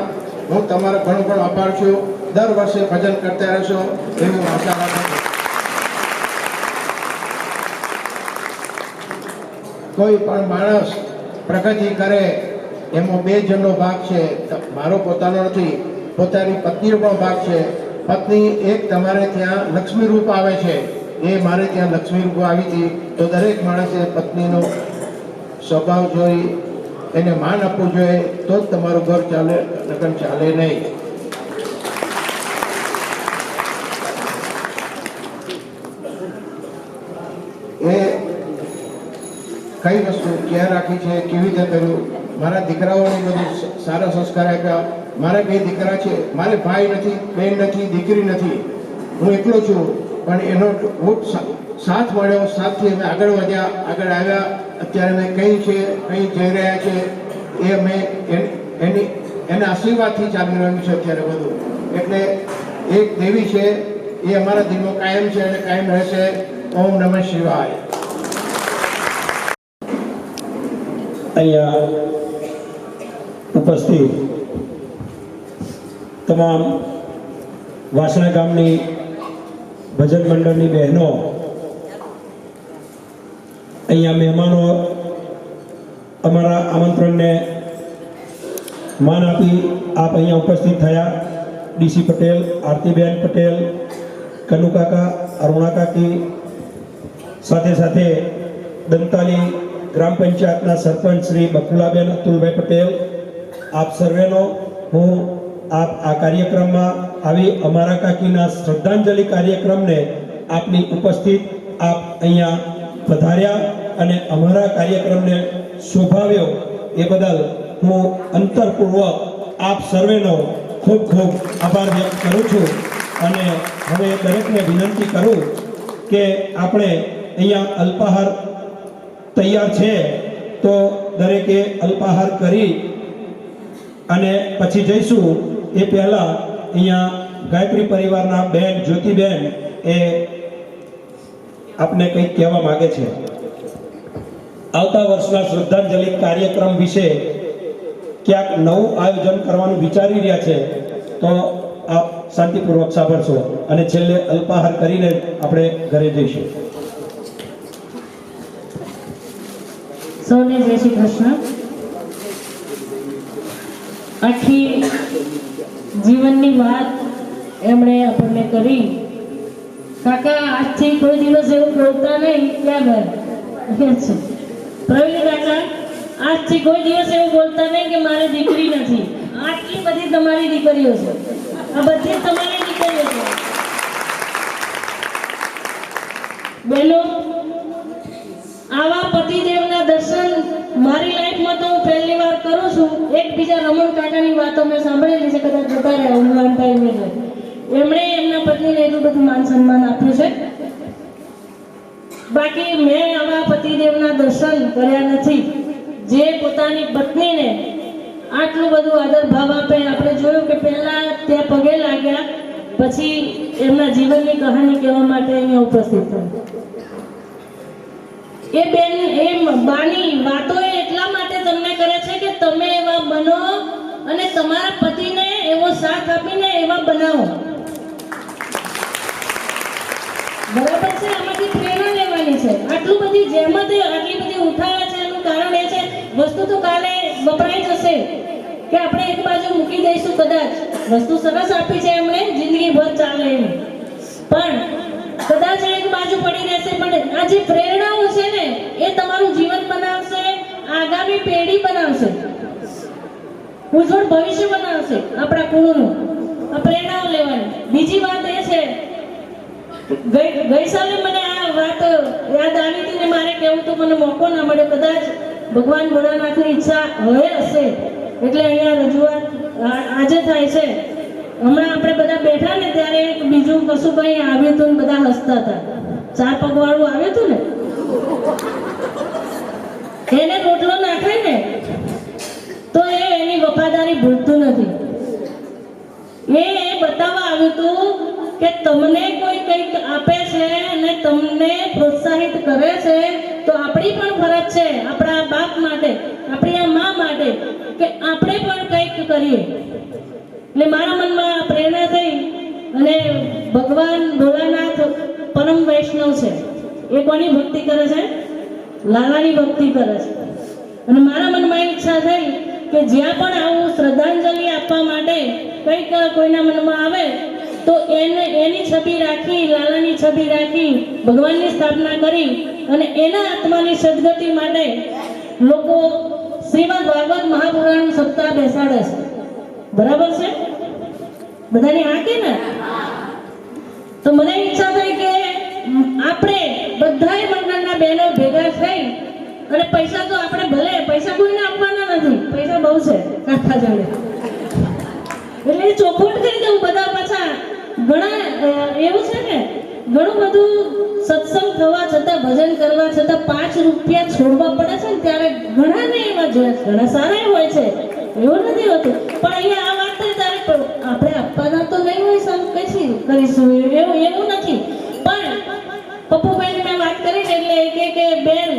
હું તમારો ઘણો ઘણો આભાર છું. દર વર્ષે ભજન કરતા રહેશો એવી હું આશા રાખું છું. કોઈ પણ માણસ પ્રગતિ કરે એમાં 2 જણનો ભાગ છે. મારો પોતાનો નથી, પોતાની પત્નીનો પણ ભાગ છે. પત્ની એક તમારે ત્યાં લક્ષ્મી રૂપ આવે છે, એ મારે ત્યાં લક્ષ્મી રૂપ આવી હતી. તો દરેક માણસે પત્નીનો સ્વભાવ જોઈ એને માન આપવું જોઈએ, તો જ તમારું ઘર ચાલે, લગ્ન ચાલે નહીં. એ કઈ વસ્તુ ક્યાં રાખી છે, કેવી રીતે કર્યું. મારા દીકરાઓને બધું સારા સંસ્કાર આપ્યા. મારે 2 દીકરા છે, મારે ભાઈ નથી, બહેન નથી, દીકરી નથી, હું એકલો છું. પણ એનો ખૂબ સાથ મળ્યો. સાથથી અમે આગળ વધ્યા, આગળ આવ્યા. અત્યારે અમે કઈ જઈ રહ્યા છે એ અમે એના આશીર્વાદથી ચાલી રહ્યું છે અત્યારે બધું. એટલે એક દેવી છે એ અમારા દિલમાં કાયમ છે અને કાયમ રહેશે. ઓમ નમઃ શિવાય. અહીંયા ઉપસ્થિત તમામ વાસણા ગામની ભજન મંડળની બહેનો, અહીંયા મહેમાનો અમારા આમંત્રણને માન આપી આપ અહીંયા ઉપસ્થિત થયા. ડીસી પટેલ, આરતીબેન પટેલ, કનુ કાકા, અરુણા કાકી, સાથે સાથે દંતાલી ગ્રામ પંચાયતના સરપંચ શ્રી બકુલાબેન અતુલભાઈ પટેલ, આપ સર્વેનો હું આપ આ કાર્યક્રમમાં આવી અમારા કાકીના શ્રદ્ધાંજલિ કાર્યક્રમને આપની ઉપસ્થિત આપ અહીંયા પધાર્યા અને અમારા કાર્યક્રમને શોભાવ્યો એ બદલ હું અંતરપૂર્વક આપ સર્વેનો ખૂબ ખૂબ આભાર વ્યક્ત કરું છું. અને હવે દરેકને વિનંતી કરું કે આપણે અહીંયા અલ્પાહાર તૈયાર છે તો દરેકે અલ્પાહાર કરી અને પછી જઈશું. એ પહેલાં અહીંયા ગાયત્રી પરિવારના બેન જ્યોતિબેન એ આપને કંઈક કહેવા માગે છે. આવતા વર્ષના શ્રદ્ધાંજલિ કાર્યક્રમ વિશે ક્યાંક નવું આયોજન કરવાનું વિચારી રહ્યા છે, તો આપ શાંતિપૂર્વક સાંભળશો અને છેલ્લે અલ્પાહાર કરીને આપણે ઘરે જઈશું. સૌને જય શ્રી કૃષ્ણ. આખી જીવનની વાત એમણે આપણને કરી. કાકા આજથી કોઈ દિવસ એવું બોલતા નહીં. ક્યાં ગયા પ્રવીણ કાકા? આજથી કોઈ દિવસ એવું બોલતા નહીં કે મારે દીકરી નથી. આટલી બધી તમારી દીકરીઓ છે, આ બધી તમારી દીકરીઓ છે. બહેનો, આવા પતિદેવના દર્શન મારી લાઈફમાં તો હું પહેલી વાર કરું છું. એક બીજા રમણ કાકાની વાતો મેં સાંભળેલી છે, કદાચ જતા રહ્યા ઊંઘવાન ટાઈમે છે. એમણે એમના પત્નીને એટલું બધું માન સન્માન આપ્યું છે. બાકી મેં આવા પતિદેવના દર્શન કર્યા નથી જે પોતાની પત્નીને આટલું બધું આદર ભાવ આપે. આપણે જોયું કે પહેલા ત્યાં પગે લાગ્યા, પછી એમના જીવનની કહાની કહેવા માટે અહીંયા ઉપસ્થિત થયા. એ બેન એ બાની વાતો એટલા માટે તમને કરે છે કે તમે એવા બનો અને તમારા પતિને એવો સાથ આપીને એવા બનાવો. બરાબર છે? આમાંથી પ્રેરણા લેવાની છે. આટલું બધી જહેમત આટલી બધી ઉઠાવે છે એનું કારણ એ છે વસ્તુ તો કાલે વપરાઈ જશે કે આપણે એક બાજુ મૂકી દઈશું. કદાચ વસ્તુ સરસ આપી છે એમણે, જિંદગીભર ચાલે એમ, પણ કદાચ એક બાજુ પડી રહેશે. પણ આ જે પ્રેરણાઓ છે ને એ તમારું જીવન બનાવશે, આગામી પેઢી બનાવશે, ઉજ્જવળ ભવિષ્ય બનાવશે આપણા કુળનું. આ પ્રેરણાઓ લેવાની. બીજી વાત એ છે, ગઈ સાલે મને આ વાત યાદ આવી હતી ને મારે કહેવું તો મને મોકો ના મળ્યો. કદાચ ભગવાન ભોળાનાથની ઈચ્છા હોય હશે એટલે અહીંયા રજૂઆત આજે થાય છે હમણાં આપણે બધા બેઠા ને ત્યારે એક બીજું કશું કંઈ આવ્યું હતું ને બધા હસતા હતા. 4 પગવાળું આવ્યું હતું ને, એને રોટલો નાખે ને તો એ એની વફાદારી ભૂલતું નથી. એ બતાવવા આવ્યું હતું કે તમને કોઈ કંઈક આપે છે અને તમને પ્રોત્સાહિત કરે છે તો આપણી પણ ફરજ છે, આપણા બાપ માટે, આપણી આ મા માટે, કે આપણે પણ કંઈક કરીએ. એટલે મારા મનમાં પ્રેરણા થઈ અને ભગવાન ભોળાનાથ પરમ વૈષ્ણવ છે. એ કોની ભક્તિ કરે છે? લાલાની ભક્તિ કરે છે. અને મારા મનમાં ઈચ્છા થઈ કે જ્યાં પણ આવું શ્રદ્ધાંજલિ આપવા માટે કંઈક કોઈના મનમાં આવે તો એની છબી રાખી, લાલાની છબી રાખી, ભગવાનની સ્થાપના કરી અને એના આત્માની સદગતિ માટે લોકો શ્રીમદ ભાગવત મહાપુરાણ સપ્તાહ બેસાડે છે. બરાબર છે? બધાની હા કે ના? તો મને ઈચ્છા થઈ કે આપણે બધાય મંડળના બહેનો ભેગા થઈ અને પૈસા તો આપણે ભલે પૈસા કોઈને આપવાના નથી, પૈસા બહુ છે કાકા જોડે, એટલે એ ચોખવટ કરી દઉં. બધા પાછા ઘણા એવું છે ને, ઘણું બધું સત્સંગ થવા છતાં, ભજન કરવા છતાં 5 રૂપિયા છોડવા પડે છે ને ત્યારે ઘણાને એવા જોયા, ઘણા સારા હોય છે, એવું નથી હોતું. પણ અહીંયા આ વાત થઈ ત્યારે આપણે આપવાના તો નહીં હોય, સમ કઈ કરીશું એવું નથી. પણ પપ્પુભાઈને મેં વાત કરી ને એટલે એ કે બેન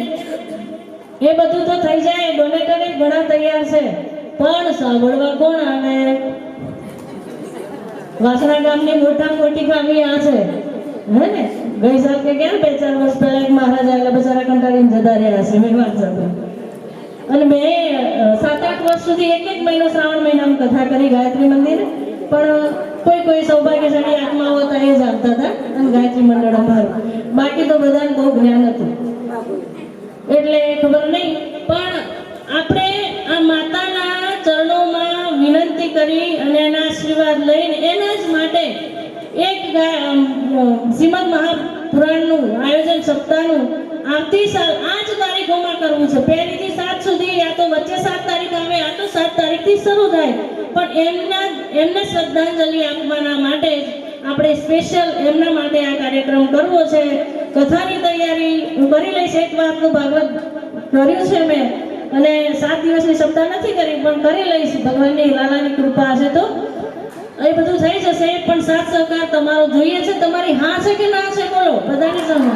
એ બધું તો થઈ જાય, ડોનેટર ઘણા તૈયાર છે, પણ સાંભળવા કોણ આવે? વાસણા ગામની મોટી ખામી આ છે, હે ને? ગઈ સાલ કે ક્યાં 2-4 વર્ષ પહેલા એક મહારાજ આવેલા, બચારા કંટાળીને જતા રહ્યા છે. મેં વાત સાંભળી અને મેં 7-8 વર્ષ સુધી એક મહિનો શ્રાવણ મહિનામાં કથા કરી ગાયત્રી મંદિરે, પણ કોઈ સૌભાગ્યશાળી આત્માઓ હતા એ જ આવતા હતા અને ગાયત્રી મંડળ અમારું. બાકી તો બધાને બહુ જ્ઞાન હતું એટલે ખબર નહીં. પણ આપણે આ માતાના ચરણોમાં વિનંતી કરી અને એના આશીર્વાદ લઈને એના જ માટે એક શ્રીમદ મહાપુરાણનું આયોજન સપ્તાહનું આવતી સાલ આ જ તારીખોમાં કરવું છે. 1 થી 7 સુધી, યા તો વચ્ચે 7 તારીખ આવે, યા તો 7 તારીખથી શરૂ થાય. પણ એમને શ્રદ્ધાંજલિ આપવાના માટે આપણે સ્પેશિયલ એમના માટે આ કાર્યક્રમ કરવો છે. કથાની તૈયારી હું કરી લઈશ. એક વાતનું ભાગવત કર્યું છે મેં અને 7 દિવસની સપ્તાહ નથી કરી, પણ કરી લઈશ. ભગવાનની લાલાની કૃપા હશે તો એ બધું થઈ જશે. પણ સાથ સહકાર તમારો જોઈએ છે. તમારી હા છે કે ના છે? બોલો બધાની સામે.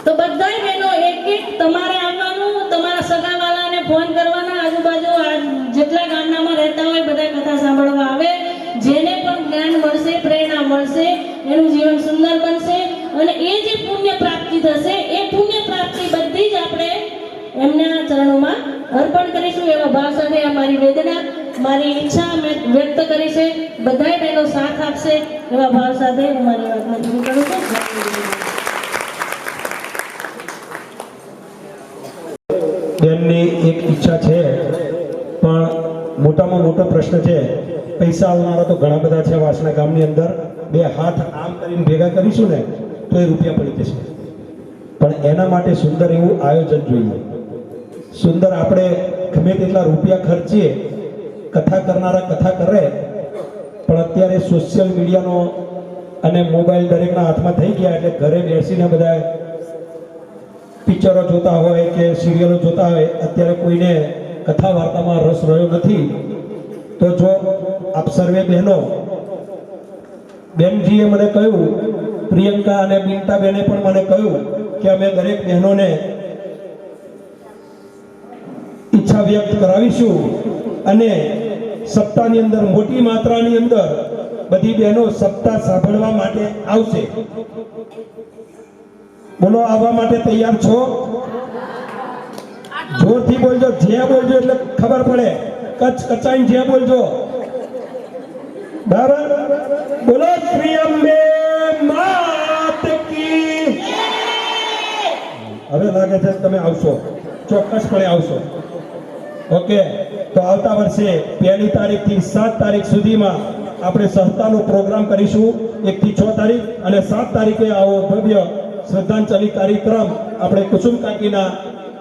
તો બધાય બહેનો એક તમારે આવવાનું, તમારા સગાવાલાને ફોન કરવાના, આજુબાજુ જેટલા ગામડામાં રહેતા હોય બધા કથા સાંભળવા આવે. જેને પણ જ્ઞાન મળશે, પ્રેરણા મળશે, એનું જીવન સુંદર બનશે અને એ જે પુણ્ય પ્રાપ્તિ થશે એ પુણ્ય પ્રાપ્તિ બધી જ આપણે એમના ચરણોમાં અર્પણ કરીશું. એવા ભાવ સાથે આ મારી વેદના, મારી ઈચ્છા મેં વ્યક્ત કરી છે. બધાય બહેનો સાથ આપશે એવા ભાવ સાથે હું મારી વાતને પૂરી કરું છું. બેનની એક ઈચ્છા છે, પણ મોટામાં મોટો પ્રશ્ન છે. પૈસા આવનારા તો ઘણા બધા છે વાસણા ગામની અંદર. 2 હાથ આમ કરીને ભેગા કરીશું ને તો એ રૂપિયા પડી જશે. પણ એના માટે સુંદર એવું આયોજન જોઈએ. સુંદર આપણે ગમે તેટલા રૂપિયા ખર્ચીએ, કથા કરનારા કથા કરે, પણ અત્યારે સોશિયલ મીડિયાનો અને મોબાઈલ દરેકના હાથમાં થઈ ગયા એટલે ઘરે બેસીને બધા પિક્ચરો જોતા હોય કે સિરિયલો જોતા હોય. અત્યારે કોઈને કથા વાર્તામાં રસ રહ્યો નથી. તો જો આપ સર્વે બહેનો, બેનજીએ મને કહ્યું, પ્રિયંકા અને બિન્ટા બેને પણ મને કહ્યું કે અમે દરેક બહેનોને ઈચ્છા વ્યક્ત કરાવીશું અને સપ્તાહની અંદર મોટી માત્રાની અંદર બધી બહેનો સપ્તાહ સાંભળવા માટે આવશે. બોલો, આવવા માટે તૈયાર છો? જોરથી બોલજો, જે બોલજો એટલે ખબર પડે. કચ્છ કચાઈ જે બોલજો. બરાબર? બોલો શ્રી અંબે માત કી. હવે લાગે છે તમે આવશો, ચોક્કસપણે આવશો. ઓકે, તો આવતા વર્ષે 1 તારીખથી 7 તારીખ સુધીમાં આપણે સપ્તાહનો પ્રોગ્રામ કરીશું. 1 થી 6 તારીખ અને 7 તારીખે આવો ભવ્ય શ્રદ્ધાંજલિ કાર્યક્રમ આપણે કુસુમ કાકીના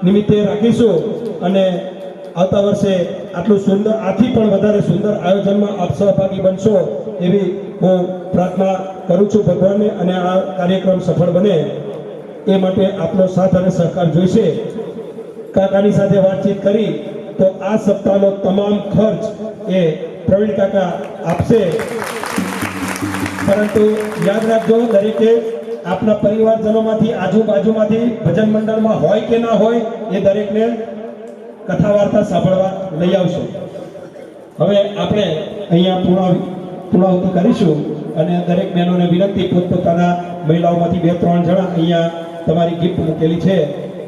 નિમિત્તે રાખીશું અને આવતા વર્ષે આટલું સુંદર, આથી પણ વધારે સુંદર આયોજનમાં આપ સહભાગી બનશો એવી હું પ્રાર્થના કરું છું ભગવાનને, અને આ કાર્યક્રમ સફળ બને એ માટે આપનો સાથ અને સહકાર જોઈશે. કાકાની સાથે વાતચીત કરી તો આ સપ્તાહનો તમામ ખર્ચ એ પ્રવીણ કાકા આપશે. પરંતુ યાદ રાખજો, દરેકે આપના પરિવારજનોમાંથી, આજુબાજુમાંથી ભજન મંડળમાં હોય કે ના હોય એ દરેકને કથા વાર્તા સાંભળવા લઈ આવશો. હવે આપણે અહીંયા પૂર્ણાહુતિ કરીશું અને દરેક બહેનોને વિનંતી, પોતપોતાના મહિલાઓમાંથી 2-3 જણા અહીંયા તમારી ગિફ્ટ મૂકેલી છે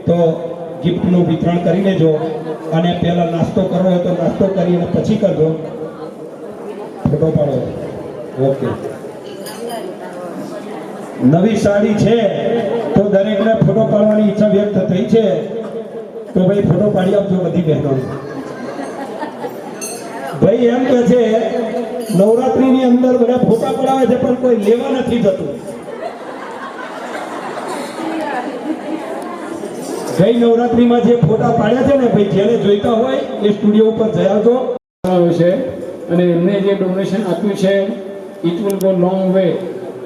તો ગિફ્ટનું વિતરણ કરી લેજો. અને પહેલા નાસ્તો કરવો હોય તો નાસ્તો કરી અને પછી કરજો. ફોટો પાડો. ઓકે. નવી સાડી છે તો દરેકને ફોટો પાડવાની ઈચ્છા વ્યક્ત થઈ છે તો ભાઈ ફોટો પાડી આપજો બધી બહેનો. ભાઈ એમ કે છે નવરાત્રીની અંદર બધા ફોટા પડાવે છે પણ કોઈ લેવા નથી જતું. ગઈ નવરાત્રીમાં જે ફોટા પાડ્યા છે ને ભાઈ, જેને જોઈતા હોય એ સ્ટુડિયો ઉપર જઈ આવજો. છે અને એમને જે ડોનેશન આપ્યું છે it will go long way.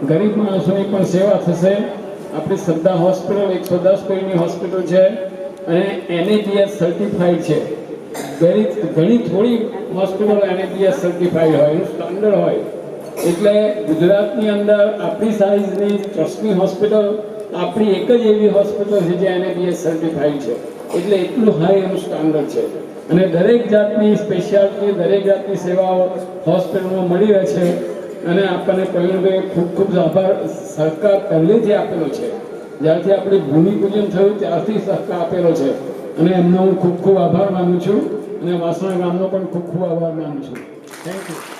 ગરીબ માણસોની પણ સેવા થશે. આપણી શ્રદ્ધા હોસ્પિટલ 110 બેડની હોસ્પિટલ છે અને NABS સર્ટિફાઈડ છે. ઘણી થોડી હોસ્પિટલો NABS સર્ટિફાઈડ હોય, એનું સ્ટાન્ડર્ડ હોય. એટલે ગુજરાતની અંદર આપણી સાઇઝની ટ્રસ્ટની હોસ્પિટલ આપણી એક જ એવી હોસ્પિટલ છે જે NABS સર્ટિફાઈડ છે. એટલે એટલું હાઈ એનું સ્ટાન્ડર્ડ છે અને દરેક જાતની સ્પેશિયાલિટી, દરેક જાતની સેવાઓ હોસ્પિટલમાં મળી રહે છે. અને આપણને પ્રવીણભાઈ ખૂબ ખૂબ આભાર. સહકાર પહેલેથી આપેલો છે, જ્યારથી આપણે ભૂમિપૂજન થયું ત્યારથી સહકાર આપેલો છે અને એમનો હું ખૂબ ખૂબ આભાર માનું છું અને વાસણા ગામનો પણ ખૂબ ખૂબ આભાર માનું છું. Thank you.